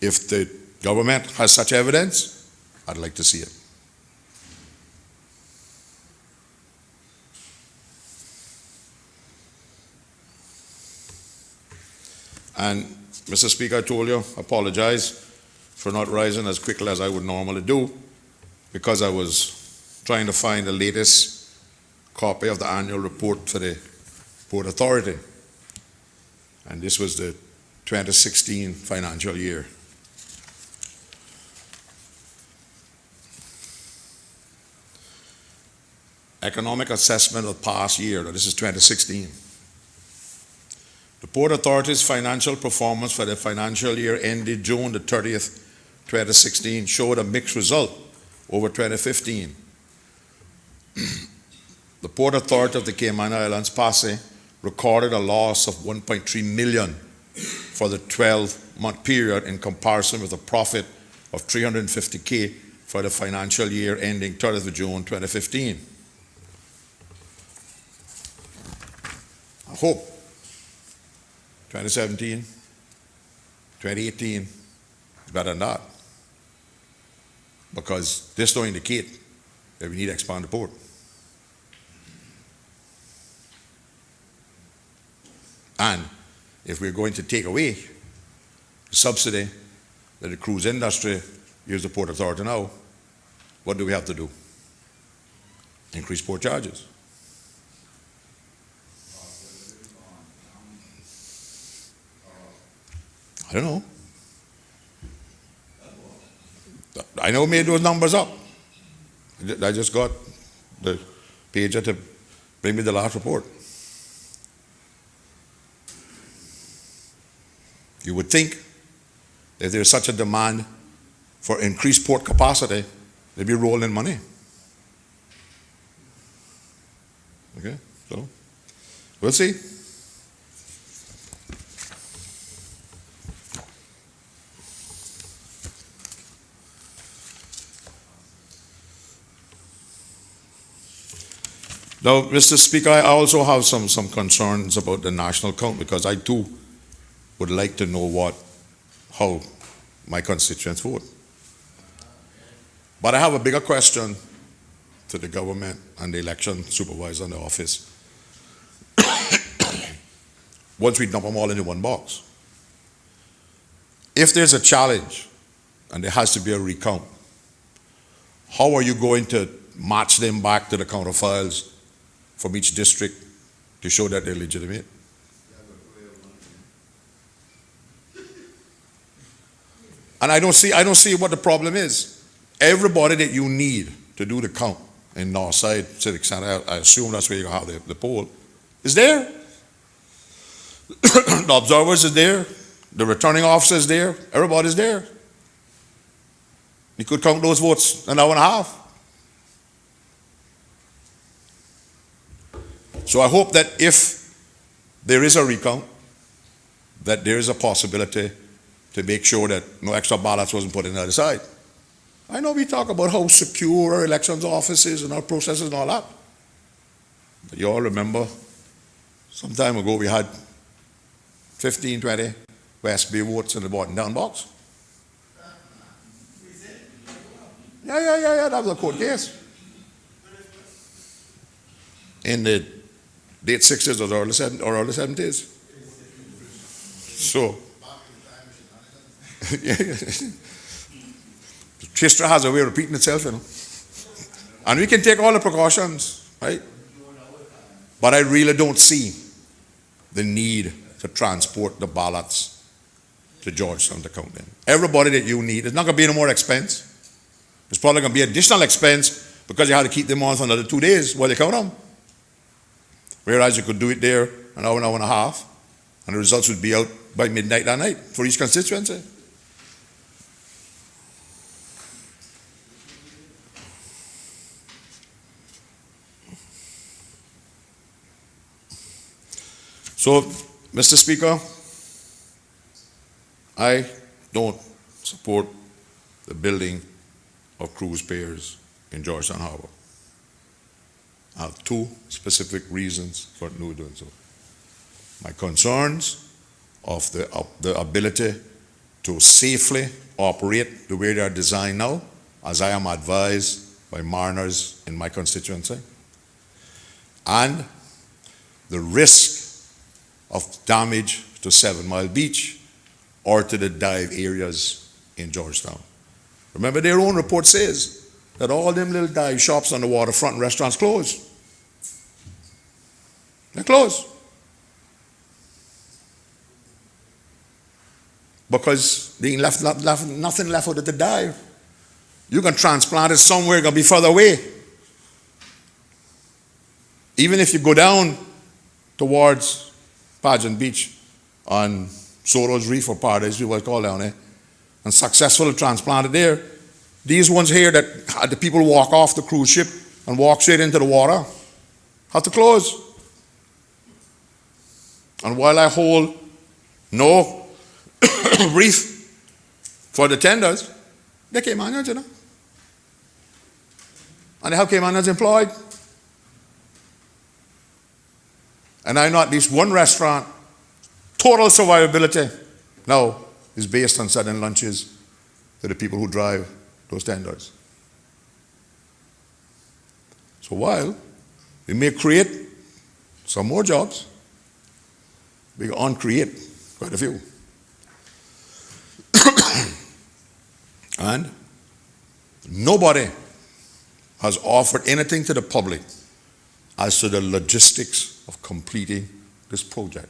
If the government has such evidence, I'd like to see it. And Mr. Speaker, I told you, I apologize for not rising as quickly as I would normally do, because I was trying to find the latest copy of the annual report for the Port Authority. And this was the 2016 financial year. Economic assessment of past year, this is 2016. The Port Authority's financial performance for the financial year ended June the 30th, 2016 showed a mixed result over 2015. The Port Authority of the Cayman Islands, PASE, recorded a loss of $1.3 million for the 12-month period in comparison with a profit of $350K for the financial year ending 30th of June 2015. I hope 2017, 2018 is better than that. because this don't indicate that we need to expand the port. And if we're going to take away the subsidy that the cruise industry gives the Port Authority now, what do we have to do? Increase port charges. I don't know. I know made those numbers up. I just got the pager to bring me the last report. You would think if there's such a demand for increased port capacity, they'd be rolling money. Okay, so we'll see. Now, Mr. Speaker, I also have some concerns about the national count, because I too would like to know how my constituents vote. But I have a bigger question to the government and the election supervisor in the office. Once we dump them all into one box, if there's a challenge and there has to be a recount, how are you going to match them back to the counter files from each district to show that they're legitimate? And I don't see what the problem is. Everybody that you need to do the count in Northside Civic Center, I assume that's where you have the poll, is there. The observers is there, the returning officer is there, everybody's there. You could count those votes in an hour and a half. So I hope that if there is a recount, that there is a possibility to make sure that no extra ballots wasn't put in the other side. I know we talk about how secure our elections offices and our processes and all that. But you all remember some time ago we had 15, 20 West Bay votes in the bottom down box. Yeah, that was a court case. In the late 60s or early 70s. So, history has a way of repeating itself, you know. And we can take all the precautions, right? But I really don't see the need to transport the ballots to Georgetown to count them. Everybody that you need, it's not going to be any more expense. It's probably going to be additional expense because you have to keep them on for another 2 days while you count them. Whereas you could do it there an hour and a half, and the results would be out by midnight that night for each constituency. So, Mr. Speaker, I don't support the building of cruise piers in Georgetown Harbor. I have two specific reasons for not doing so. My concerns of the ability to safely operate the way they are designed now, as I am advised by mariners in my constituency, and the risk of damage to 7 Mile Beach or to the dive areas in Georgetown. Remember, their own report says that all them little dive shops on the waterfront and restaurants closed. They're closed. Because they ain't left nothing left out of the dive. You can transplant it somewhere, it's going to be further away. Even if you go down towards Pageant Beach on Soros Reef or Paradise, we will call down there, and successfully transplanted there, these ones here that the people walk off the cruise ship and walk straight into the water have to close. And while I hold no brief for the tenders, they came on, you know. And they have Caymanians employed. And I know at least one restaurant, total survivability now is based on sudden lunches to the people who drive those tenders. So while we may create some more jobs, we can uncreate quite a few. And nobody has offered anything to the public as to the logistics of completing this project.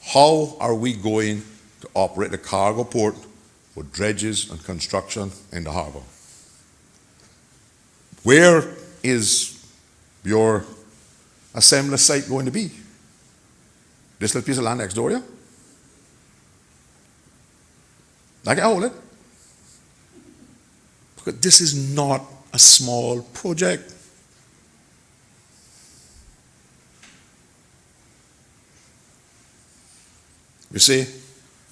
How are we going to operate the cargo port with dredges and construction in the harbor? Where is your assembly site going to be? This little piece of land next door here? I can hold it. Because this is not a small project. You see,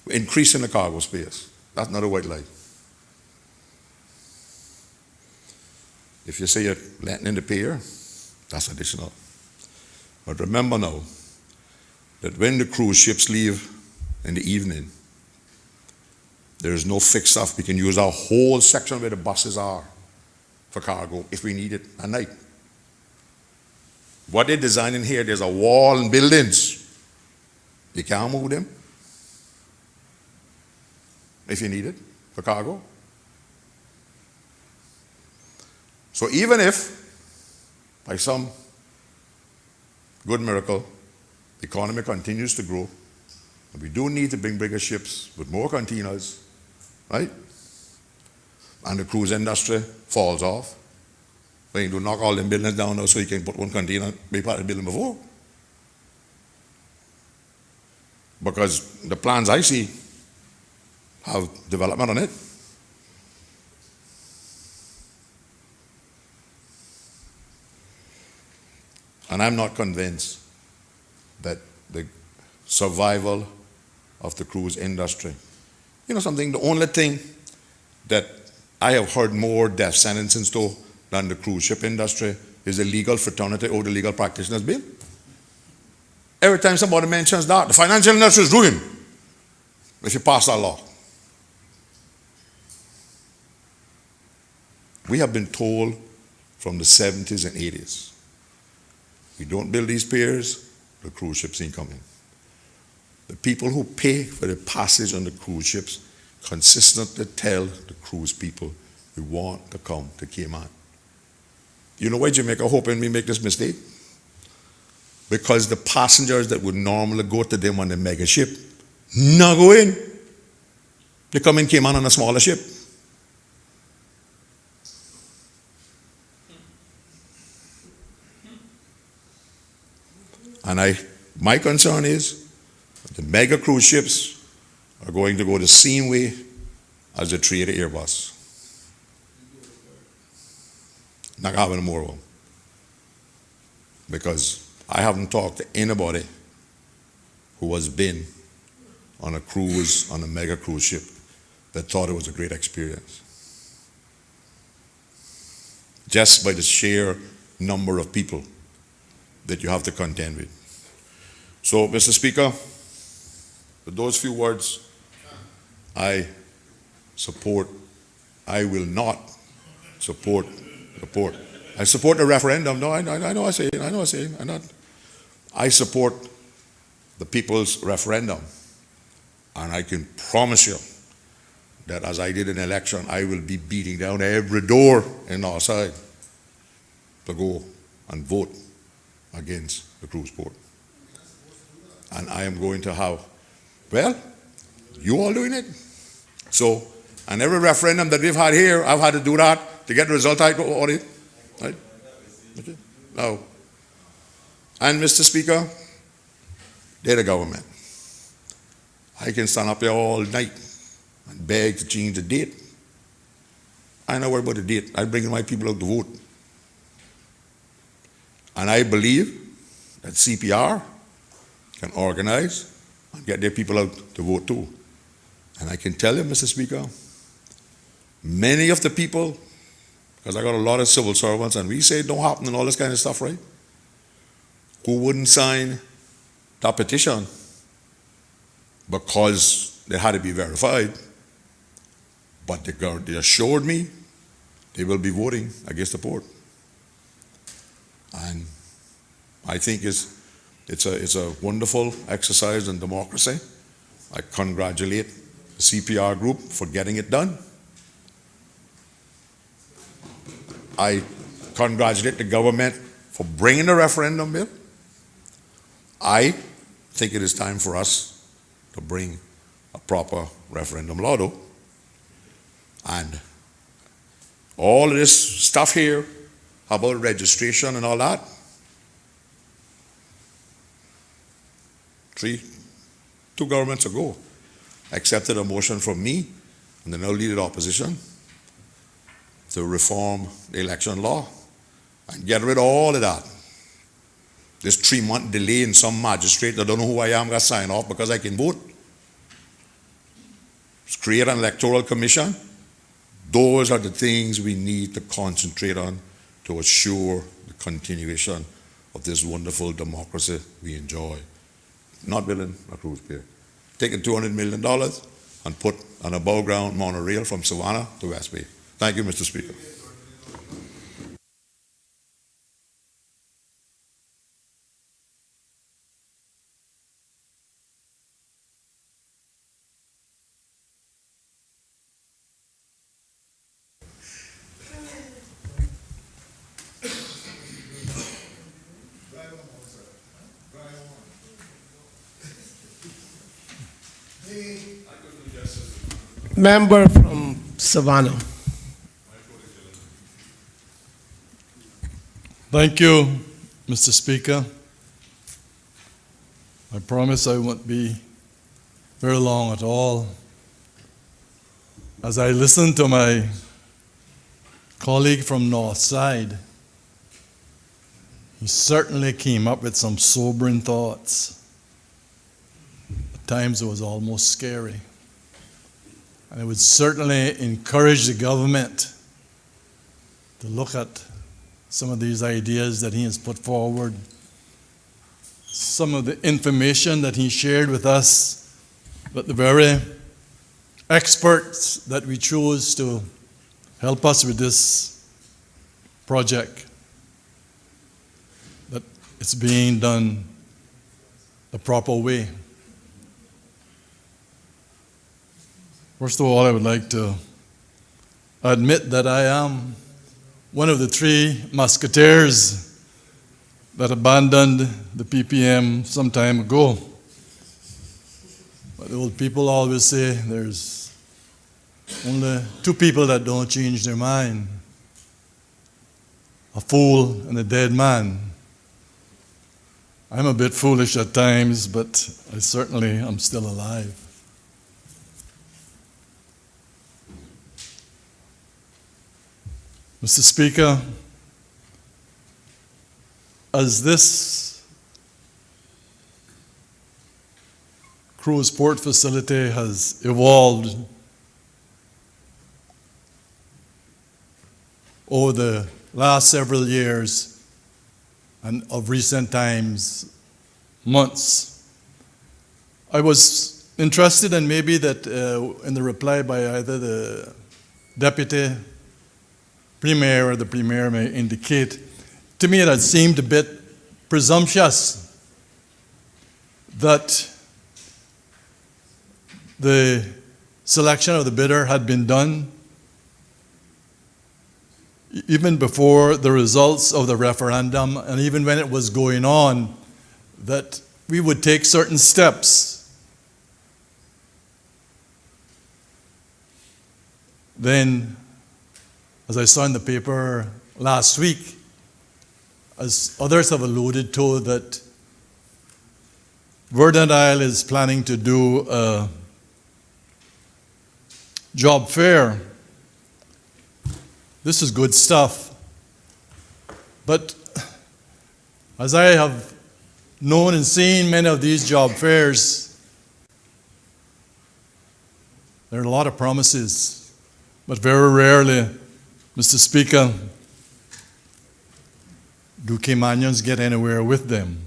we're increasing the cargo space. That's not a white lie. If you say you're letting in the pier, that's additional. But remember now that when the cruise ships leave in the evening, there is no fixed stuff. We can use our whole section where the buses are for cargo if we need it at night. What they're designing here, there's a wall and buildings. You can't move them if you need it for cargo. So even if, by some good miracle, the economy continues to grow, and we do need to bring bigger ships with more containers, right? And the cruise industry falls off. When you do knock all them buildings down now so you can put one container, be part of the building before. Because the plans I see have development on it. And I'm not convinced that the survival of the cruise industry, you know something, the only thing that I have heard more death sentences to than the cruise ship industry is the legal fraternity or the legal practitioners bill. Every time somebody mentions that, the financial industry is ruined if you pass that law. We have been told from the 70s and 80s, we don't build these piers, the cruise ships ain't coming. The people who pay for the passage on the cruise ships consistently tell the cruise people, we want to come to Cayman. You know why Jamaica hoping we make this mistake? Because the passengers that would normally go to them on the mega ship, not go in. They come in Cayman on a smaller ship. And my concern is the mega cruise ships are going to go the same way as the 380 Airbus. Not having more of them. Because I haven't talked to anybody who has been on a cruise, on a mega cruise ship, that thought it was a great experience. Just by the sheer number of people that you have to contend with. So, Mr. Speaker, with those few words, I will not support the port. I support the referendum. No, I know I say it. I support the people's referendum. And I can promise you that as I did in the election, I will be beating down every door in our side to go and vote against the cruise port. And I am going to have, well, you all doing it. So, and every referendum that we've had here, I've had to do that to get the result I wanted. Right? Okay. Now, and Mr. Speaker, they're the government. I can stand up here all night and beg to change the date. I know about the date. I bring my people out to vote. And I believe that CPR can organize and get their people out to vote too. And I can tell you, Mr. Speaker, many of the people, because I got a lot of civil servants, and we say it don't happen and all this kind of stuff, right? Who wouldn't sign that petition because they had to be verified, but they assured me they will be voting against the port. And I think it's a wonderful exercise in democracy. I congratulate the CPR group for getting it done. I congratulate the government for bringing the referendum bill. I think it is time for us to bring a proper referendum law, though. And all of this stuff here about registration and all that, two governments ago, accepted a motion from me and the now leader opposition to reform the election law and get rid of all of that. This 3-month delay in some magistrate that don't know who I am got signed off because I can vote. Let's create an electoral commission. Those are the things we need to concentrate on to assure the continuation of this wonderful democracy we enjoy. Not building a cruise pier. Taking $200 million and put an above ground monorail from Savannah to West Bay. Thank you, Mr. Speaker. Member from Savannah. Thank you, Mr. Speaker. I promise I won't be very long at all. As I listened to my colleague from North Side, he certainly came up with some sobering thoughts. At times it was almost scary. And I would certainly encourage the government to look at some of these ideas that he has put forward, some of the information that he shared with us, but the very experts that we chose to help us with this project, that it's being done the proper way. First of all, I would like to admit that I am one of the 3 musketeers that abandoned the PPM some time ago. But the old people always say there's only 2 people that don't change their mind: a fool and a dead man. I'm a bit foolish at times, but I certainly am still alive. Mr. Speaker, as this cruise port facility has evolved over the last several years and of recent times, months, I was interested in maybe that in the reply by either the Deputy Premier or the Premier may indicate, to me it had seemed a bit presumptuous that the selection of the bidder had been done even before the results of the referendum, and even when it was going on, that we would take certain steps. Then, as I saw in the paper last week, as others have alluded to, that Verdant Isle is planning to do a job fair. This is good stuff. But as I have known and seen many of these job fairs, there are a lot of promises, but very rarely, Mr. Speaker, do Caymanians get anywhere with them.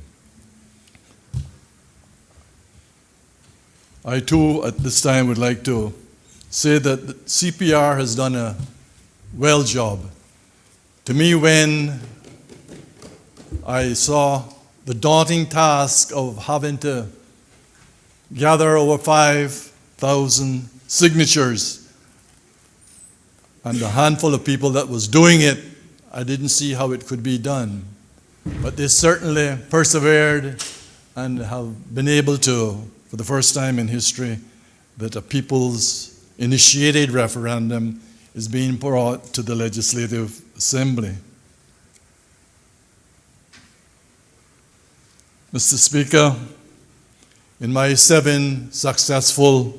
I too, at this time, would like to say that the CPR has done a well job. To me, when I saw the daunting task of having to gather over 5,000 signatures. And the handful of people that was doing it, I didn't see how it could be done. But they certainly persevered and have been able to, for the first time in history, that a people's initiated referendum is being brought to the Legislative Assembly. Mr. Speaker, in my 7 successful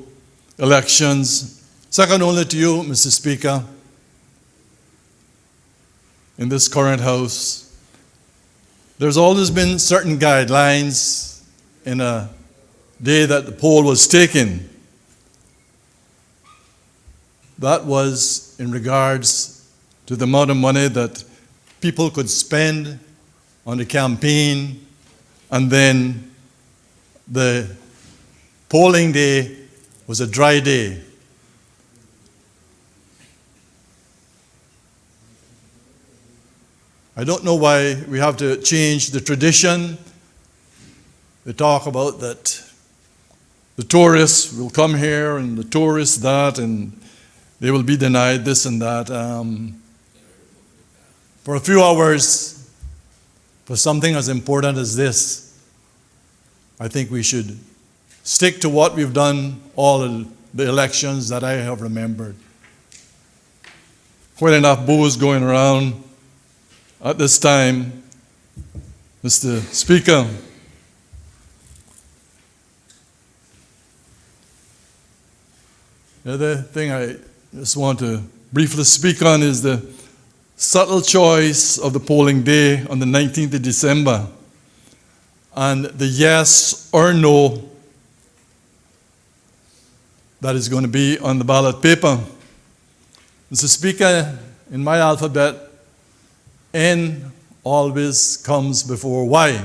elections, second only to you, Mr. Speaker, in this current House, there's always been certain guidelines in a day that the poll was taken. That was in regards to the amount of money that people could spend on the campaign, and then the polling day was a dry day. I don't know why we have to change the tradition. They talk about that the tourists will come here and the tourists that, and they will be denied this and that. For a few hours, for something as important as this, I think we should stick to what we've done all of the elections that I have remembered. Quite enough booze going around at this time, Mr. Speaker. The other thing I just want to briefly speak on is the subtle choice of the polling day on the 19th of December and the yes or no that is going to be on the ballot paper. Mr. Speaker, in my alphabet, N always comes before Y.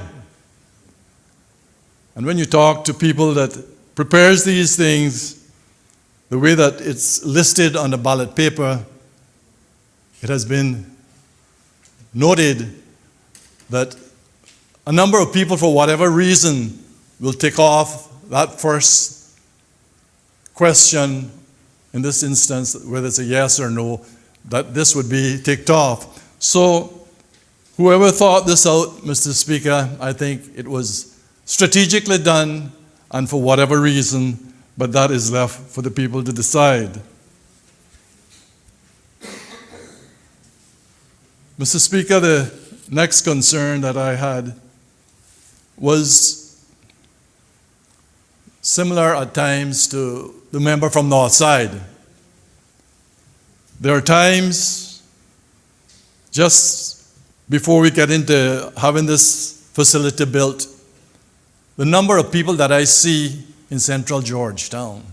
And when you talk to people that prepares these things, the way that it's listed on the ballot paper, it has been noted that a number of people, for whatever reason, will take off that first question, in this instance, whether it's a yes or no, that this would be ticked off. So whoever thought this out, Mr. Speaker, I think it was strategically done, and for whatever reason, but that is left for the people to decide. Mr. Speaker, the next concern that I had was similar at times to the member from Northside. There are times, just before we get into having this facility built, the number of people that I see in central Georgetown.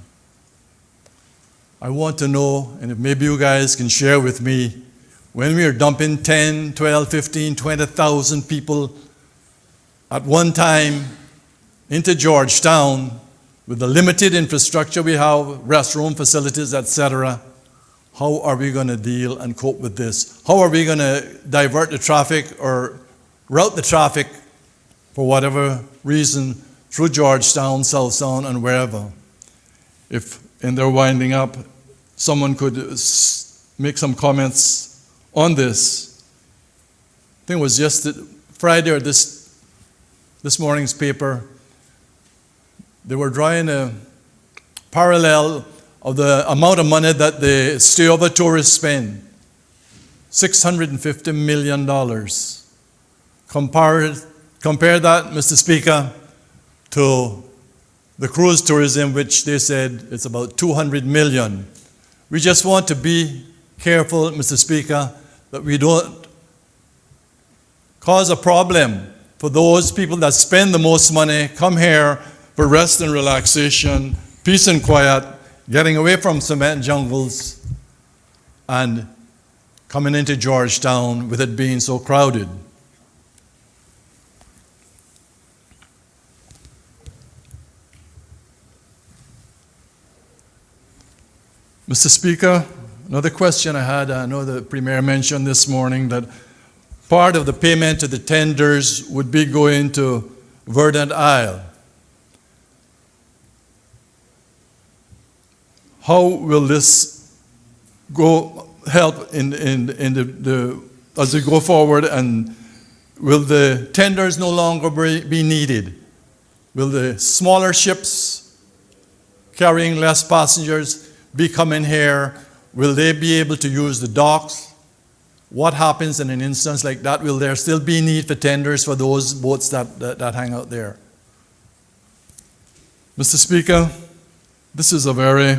I want to know, and if maybe you guys can share with me, when we are dumping 10, 12, 15, 20,000 people at one time into Georgetown with the limited infrastructure we have, restroom facilities, etc., how are we going to deal and cope with this? How are we going to divert the traffic or route the traffic for whatever reason through Georgetown, Southtown, and wherever? If in their winding up, someone could make some comments on this. I think it was just Friday or this morning's paper. They were drawing a parallel of the amount of money that the stayover tourists spend. $650 million. Compare that, Mr. Speaker, to the cruise tourism, which they said it's about 200 million. We just want to be careful, Mr. Speaker, that we don't cause a problem for those people that spend the most money, come here for rest and relaxation, peace and quiet, getting away from cement jungles, and coming into Georgetown with it being so crowded. Mr. Speaker, another question I had, I know the Premier mentioned this morning that part of the payment to the tenders would be going to Verdant Isle. How will this help in the as we go forward, and will the tenders no longer be needed? Will the smaller ships carrying less passengers be coming here? Will they be able to use the docks? What happens in an instance like that? Will there still be need for tenders for those boats that hang out there? Mr. Speaker, this is a very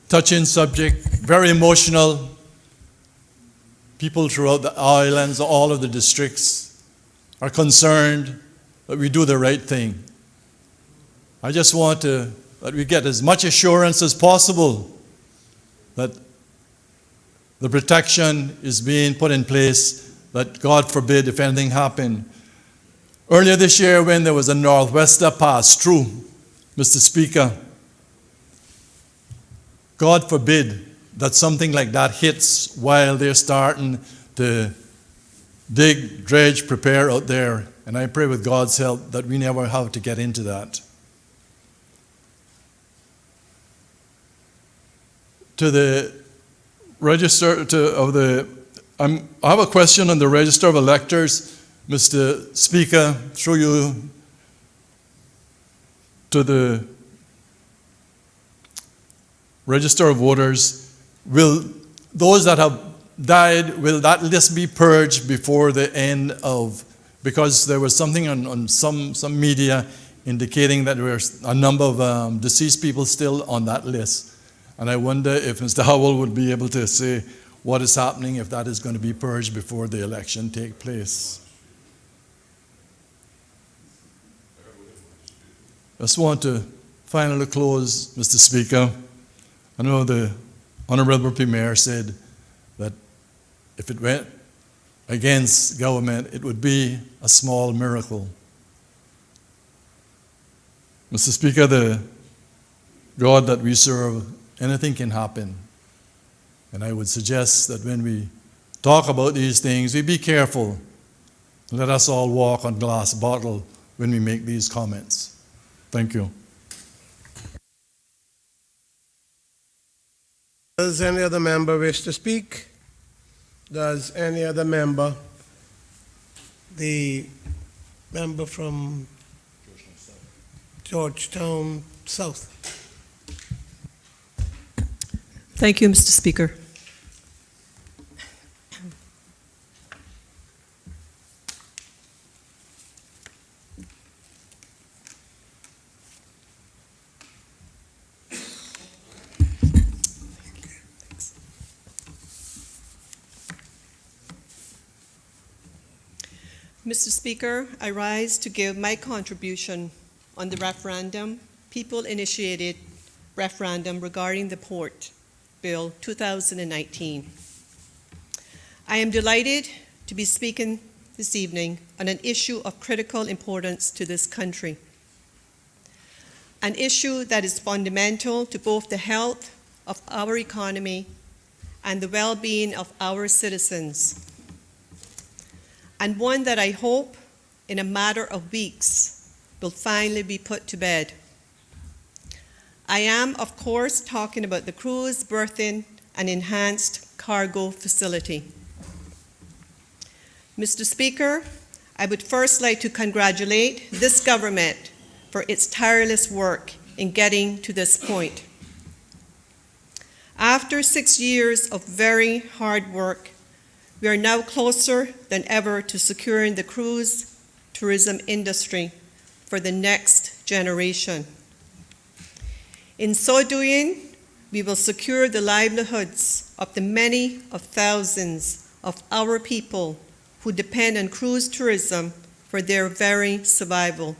touching subject, very emotional. People throughout the islands, all of the districts, are concerned that we do the right thing. I just want that we get as much assurance as possible that the protection is being put in place, that God forbid if anything happened. Earlier this year when there was a northwester pass through, Mr. Speaker, God forbid that something like that hits while they're starting to dig, dredge, prepare out there. And I pray with God's help that we never have to get into that. To the register I have a question on the register of electors, Mr. Speaker, through you to the register of voters. Will those that have died, will that list be purged before the end of, because there was something on some media indicating that there were a number of deceased people still on that list. And I wonder if Mr. Howell would be able to say what is happening, if that is going to be purged before the election take place. I just want to finally close, Mr. Speaker. I know the Honorable Premier said that if it went against government, it would be a small miracle. Mr. Speaker, the God that we serve, anything can happen. And I would suggest that when we talk about these things, we be careful. Let us all walk on glass bottle when we make these comments. Thank you. Does any other member wish to speak? Does any other member, the member from Georgetown South? Thank you, Mr. Speaker. Mr. Speaker, I rise to give my contribution on the referendum, people-initiated referendum regarding the Port Bill 2019. I am delighted to be speaking this evening on an issue of critical importance to this country, an issue that is fundamental to both the health of our economy and the well-being of our citizens, and one that I hope in a matter of weeks will finally be put to bed. I am, of course, talking about the cruise berthing and enhanced cargo facility. Mr. Speaker, I would first like to congratulate this government for its tireless work in getting to this point. After 6 years of very hard work, we are now closer than ever to securing the cruise tourism industry for the next generation. In so doing, we will secure the livelihoods of the many of thousands of our people who depend on cruise tourism for their very survival.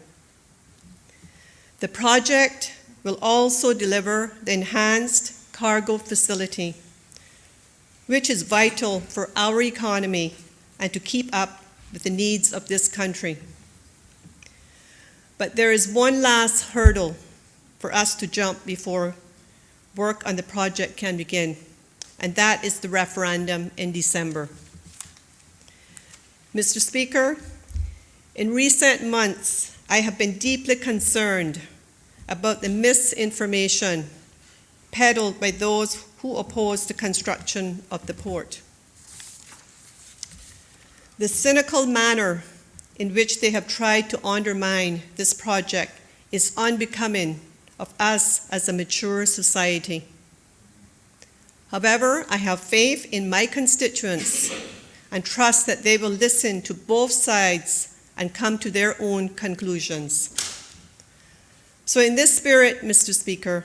The project will also deliver the enhanced cargo facility, which is vital for our economy and to keep up with the needs of this country. But there is one last hurdle for us to jump before work on the project can begin, and that is the referendum in December. Mr. Speaker, in recent months, I have been deeply concerned about the misinformation peddled by those who oppose the construction of the port. The cynical manner in which they have tried to undermine this project is unbecoming of us as a mature society. However, I have faith in my constituents and trust that they will listen to both sides and come to their own conclusions. So in this spirit, Mr. Speaker,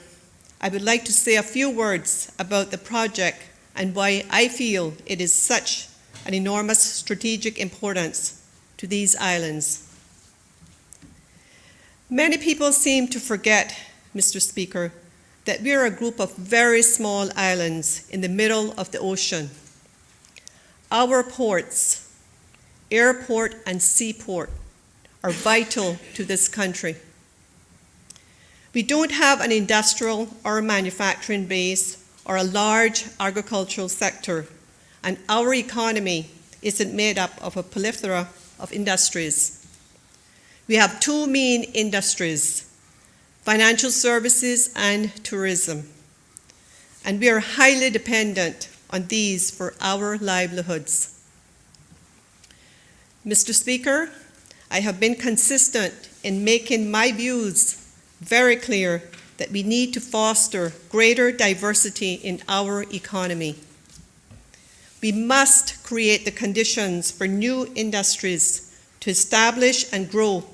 I would like to say a few words about the project and why I feel it is such an enormous strategic importance to these islands. Many people seem to forget, Mr. Speaker, that we are a group of very small islands in the middle of the ocean. Our ports, airport and seaport, are vital to this country. We don't have an industrial or manufacturing base or a large agricultural sector, and our economy isn't made up of a plethora of industries. We have two main industries, financial services and tourism, and we are highly dependent on these for our livelihoods. Mr. Speaker, I have been consistent in making my views very clear that we need to foster greater diversity in our economy. We must create the conditions for new industries to establish and grow,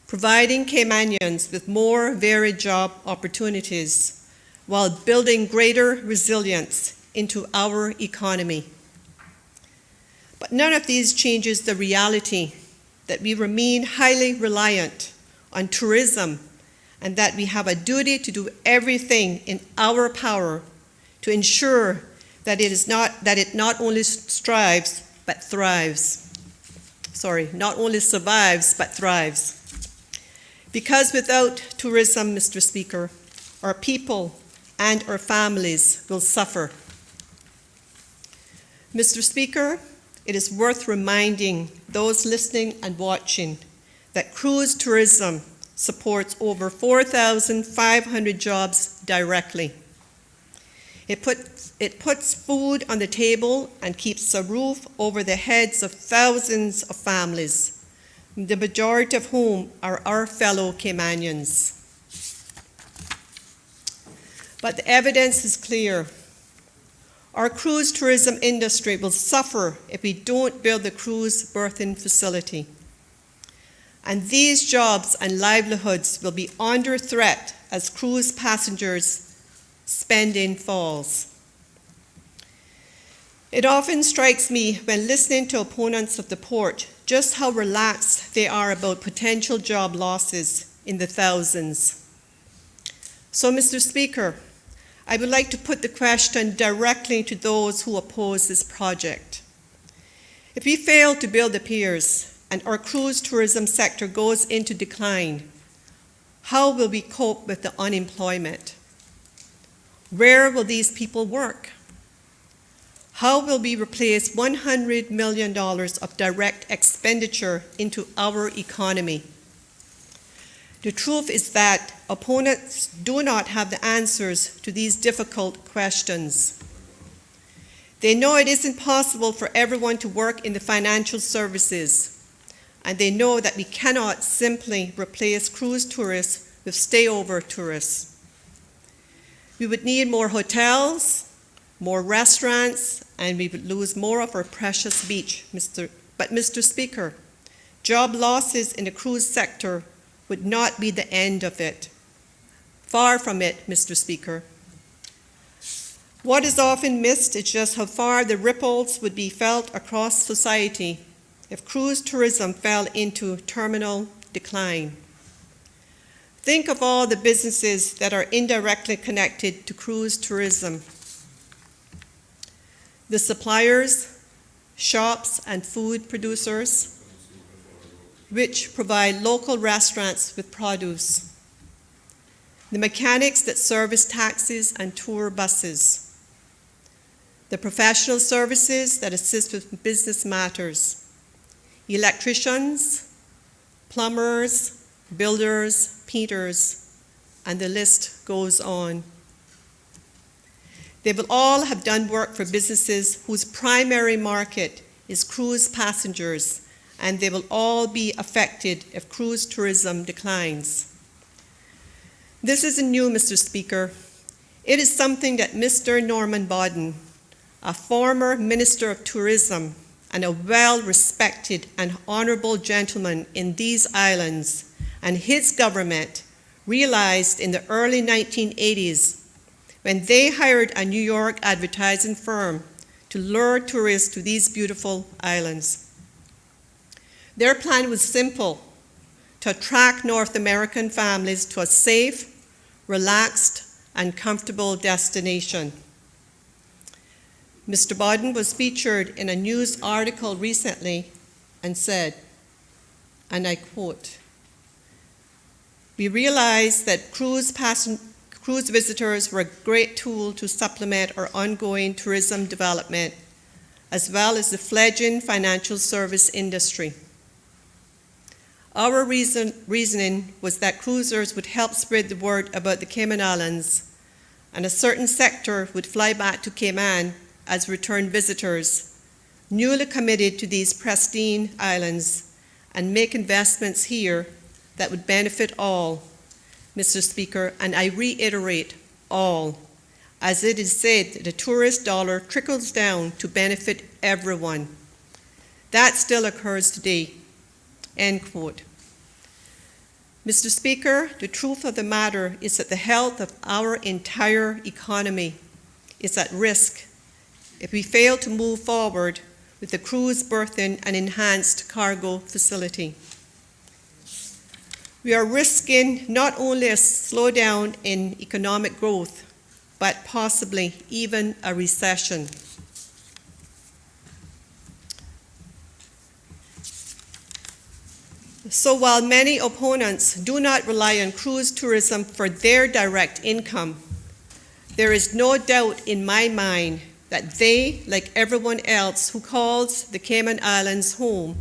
providing Caymanians with more varied job opportunities while building greater resilience into our economy. But none of these changes the reality that we remain highly reliant on tourism and that we have a duty to do everything in our power to ensure that it not only strives but thrives. Not only survives but thrives. Because without tourism, Mr. Speaker, our people and our families will suffer. Mr. Speaker, it is worth reminding those listening and watching that cruise tourism supports over 4,500 jobs directly. It puts food on the table and keeps a roof over the heads of thousands of families, the majority of whom are our fellow Caymanians. But the evidence is clear. Our cruise tourism industry will suffer if we don't build the cruise berthing facility. And these jobs and livelihoods will be under threat as cruise passengers' spending falls. It often strikes me when listening to opponents of the port just how relaxed they are about potential job losses in the thousands. So, Mr. Speaker, I would like to put the question directly to those who oppose this project. If we fail to build the piers and our cruise tourism sector goes into decline, how will we cope with the unemployment? Where will these people work? How will we replace $100 million of direct expenditure into our economy? The truth is that opponents do not have the answers to these difficult questions. They know it isn't possible for everyone to work in the financial services, and they know that we cannot simply replace cruise tourists with stayover tourists. We would need more hotels, more restaurants, and we would lose more of our precious beach. But Mr. Speaker, job losses in the cruise sector would not be the end of it. Far from it, Mr. Speaker. What is often missed is just how far the ripples would be felt across society if cruise tourism fell into terminal decline. Think of all the businesses that are indirectly connected to cruise tourism. The suppliers, shops, and food producers, which provide local restaurants with produce. The mechanics that service taxis and tour buses. The professional services that assist with business matters. electricians, plumbers, builders, painters, and the list goes on. They will all have done work for businesses whose primary market is cruise passengers, and they will all be affected if cruise tourism declines. This isn't new, Mr. Speaker. It is something that Mr. Norman Bodden, a former Minister of Tourism and a well-respected and honorable gentleman in these islands, and his government realized in the early 1980s when they hired a New York advertising firm to lure tourists to these beautiful islands. Their plan was simple: to attract North American families to a safe, relaxed, and comfortable destination. Mr. Bodden was featured in a news article recently and said, and I quote, "We realized that cruise visitors were a great tool to supplement our ongoing tourism development, as well as the fledgling financial service industry. Our reasoning was that cruisers would help spread the word about the Cayman Islands, and a certain sector would fly back to Cayman as return visitors, newly committed to these pristine islands, and make investments here that would benefit all, Mr. Speaker, and I reiterate, all, as it is said, the tourist dollar trickles down to benefit everyone. That still occurs today." End quote. Mr. Speaker, the truth of the matter is that the health of our entire economy is at risk if we fail to move forward with the cruise berthing and enhanced cargo facility. We are risking not only a slowdown in economic growth, but possibly even a recession. So while many opponents do not rely on cruise tourism for their direct income, there is no doubt in my mind that they, like everyone else who calls the Cayman Islands home,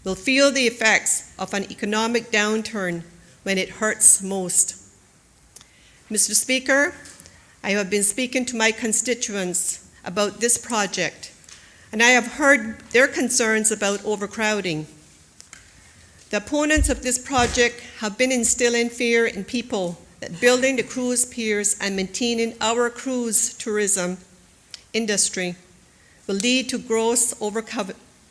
will feel the effects of an economic downturn when it hurts most. Mr. Speaker, I have been speaking to my constituents about this project, and I have heard their concerns about overcrowding. The opponents of this project have been instilling fear in people that building the cruise piers and maintaining our cruise tourism industry will lead to gross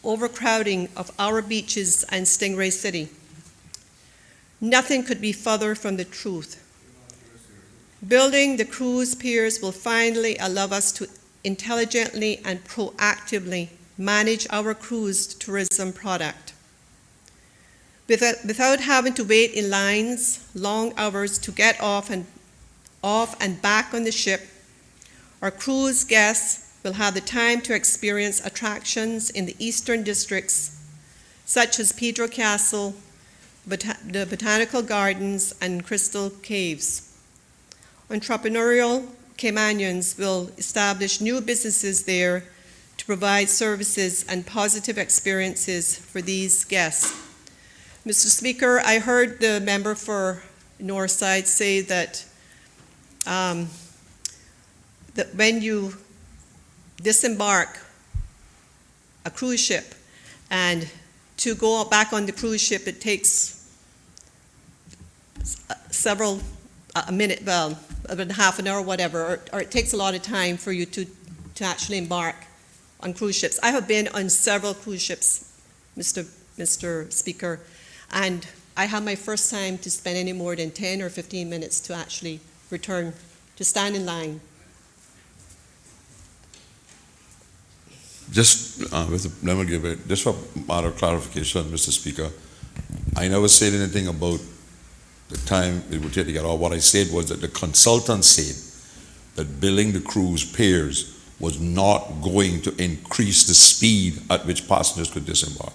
overcrowding of our beaches and Stingray City. Nothing could be further from the truth. Building the cruise piers will finally allow us to intelligently and proactively manage our cruise tourism product. Without having to wait in lines, long hours to get off and back on the ship, our cruise guests will have the time to experience attractions in the eastern districts, such as Pedro Castle, the Botanical Gardens, and Crystal Caves. Entrepreneurial Caymanians will establish new businesses there to provide services and positive experiences for these guests. Mr. Speaker, I heard the member for Northside say that that when you disembark a cruise ship and to go back on the cruise ship, it takes a minute, well, about half an hour or whatever, or it takes a lot of time for you to actually embark on cruise ships. I have been on several cruise ships, Mr. Speaker, and I had my first time to spend any more than 10 or 15 minutes to actually return, to stand in line. Just let me give it, just for matter of clarification, Mr. Speaker, I never said anything about the time it would take to get off. What I said was that the consultant said that building the cruise piers was not going to increase the speed at which passengers could disembark.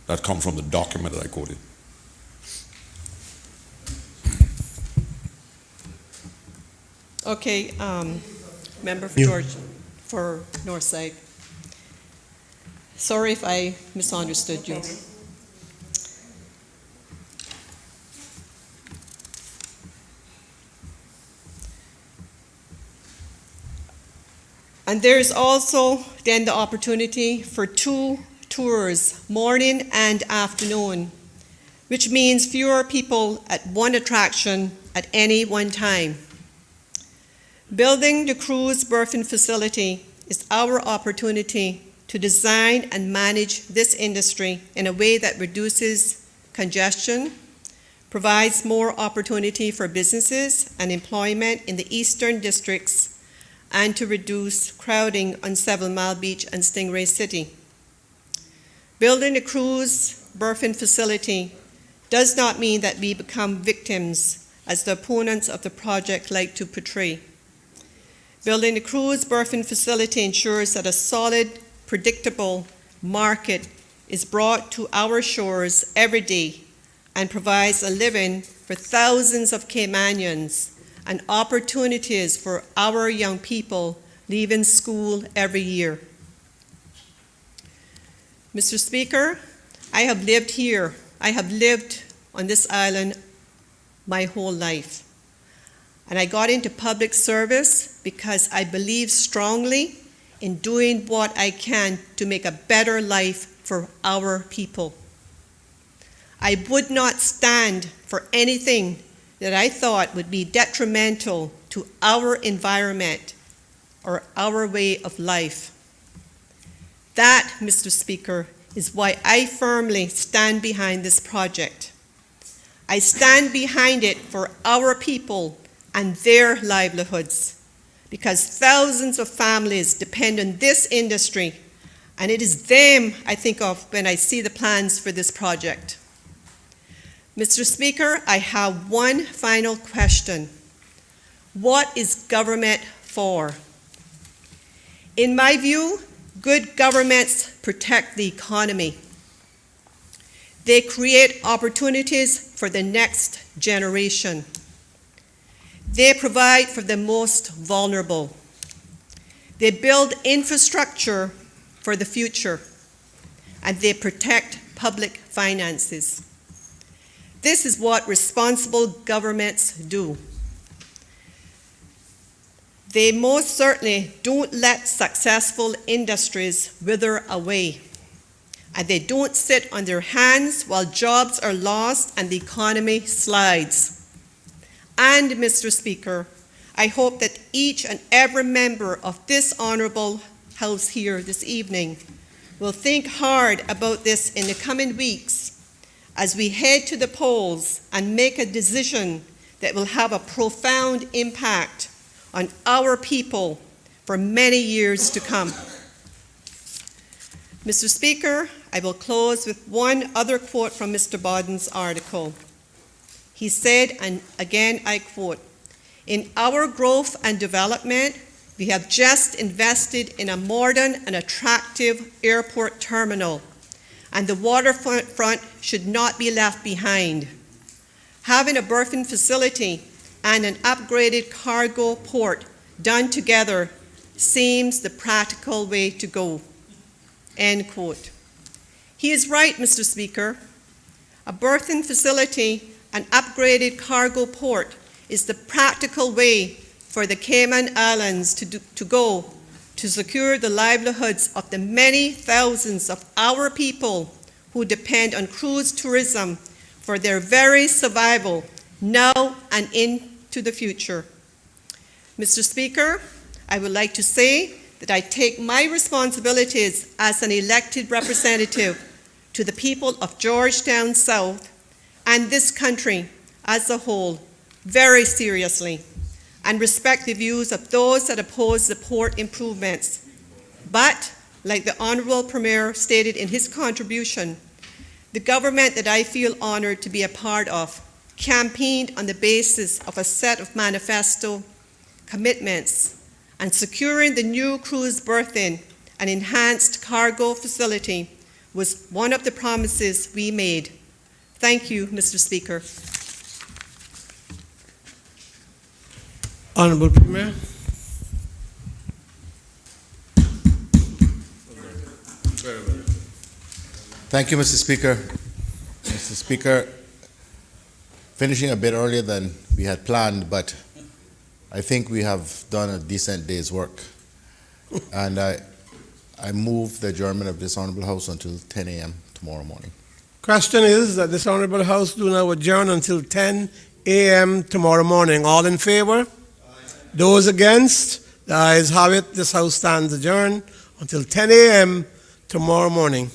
That comes from the document that I quoted. Okay, member for George, for Northside. Sorry if I misunderstood you. And there's also then the opportunity for 2 tours, morning and afternoon, which means fewer people at one attraction at any one time. Building the cruise berthing facility is our opportunity to design and manage this industry in a way that reduces congestion, provides more opportunity for businesses and employment in the eastern districts, and to reduce crowding on 7 Mile Beach and Stingray City. Building a cruise berthing facility does not mean that we become victims, as the opponents of the project like to portray. Building a cruise berthing facility ensures that a solid, predictable market is brought to our shores every day and provides a living for thousands of Caymanians and opportunities for our young people leaving school every year. Mr. Speaker, I have lived here. I have lived on this island my whole life. And I got into public service because I believe strongly in doing what I can to make a better life for our people. I would not stand for anything that I thought would be detrimental to our environment or our way of life. That, Mr. Speaker, is why I firmly stand behind this project. I stand behind it for our people and their livelihoods, because thousands of families depend on this industry, and it is them I think of when I see the plans for this project. Mr. Speaker, I have one final question. What is government for? In my view, good governments protect the economy. They create opportunities for the next generation. They provide for the most vulnerable. They build infrastructure for the future, and they protect public finances. This is what responsible governments do. They most certainly don't let successful industries wither away, and they don't sit on their hands while jobs are lost and the economy slides. And, Mr. Speaker, I hope that each and every member of this honourable House here this evening will think hard about this in the coming weeks as we head to the polls and make a decision that will have a profound impact on our people for many years to come. Mr. Speaker, I will close with one other quote from Mr. Bodden's article. He said, and again I quote, "In our growth and development, we have just invested in a modern and attractive airport terminal, and the waterfront should not be left behind. Having a berthing facility and an upgraded cargo port done together seems the practical way to go." End quote. He is right, Mr. Speaker. A berthing facility and upgraded cargo port is the practical way for the Cayman Islands to go to secure the livelihoods of the many thousands of our people who depend on cruise tourism for their very survival now and into the future. Mr. Speaker, I would like to say that I take my responsibilities as an elected representative to the people of Georgetown South and this country as a whole very seriously, and respect the views of those that oppose the port improvements. But, like the Honourable Premier stated in his contribution, the government that I feel honoured to be a part of campaigned on the basis of a set of manifesto commitments, and securing the new cruise berthing and enhanced cargo facility was one of the promises we made. Thank you, Mr. Speaker. Honourable Premier. Thank you, Mr. Speaker. Mr. Speaker, finishing a bit earlier than we had planned, but I think we have done a decent day's work. And I move the adjournment of this honorable house until 10 a.m. tomorrow morning. Question is that this honorable house do now adjourn until 10 a.m. tomorrow morning. All in favor? Those against? The ayes have it. This house stands adjourned until 10 a.m. tomorrow morning.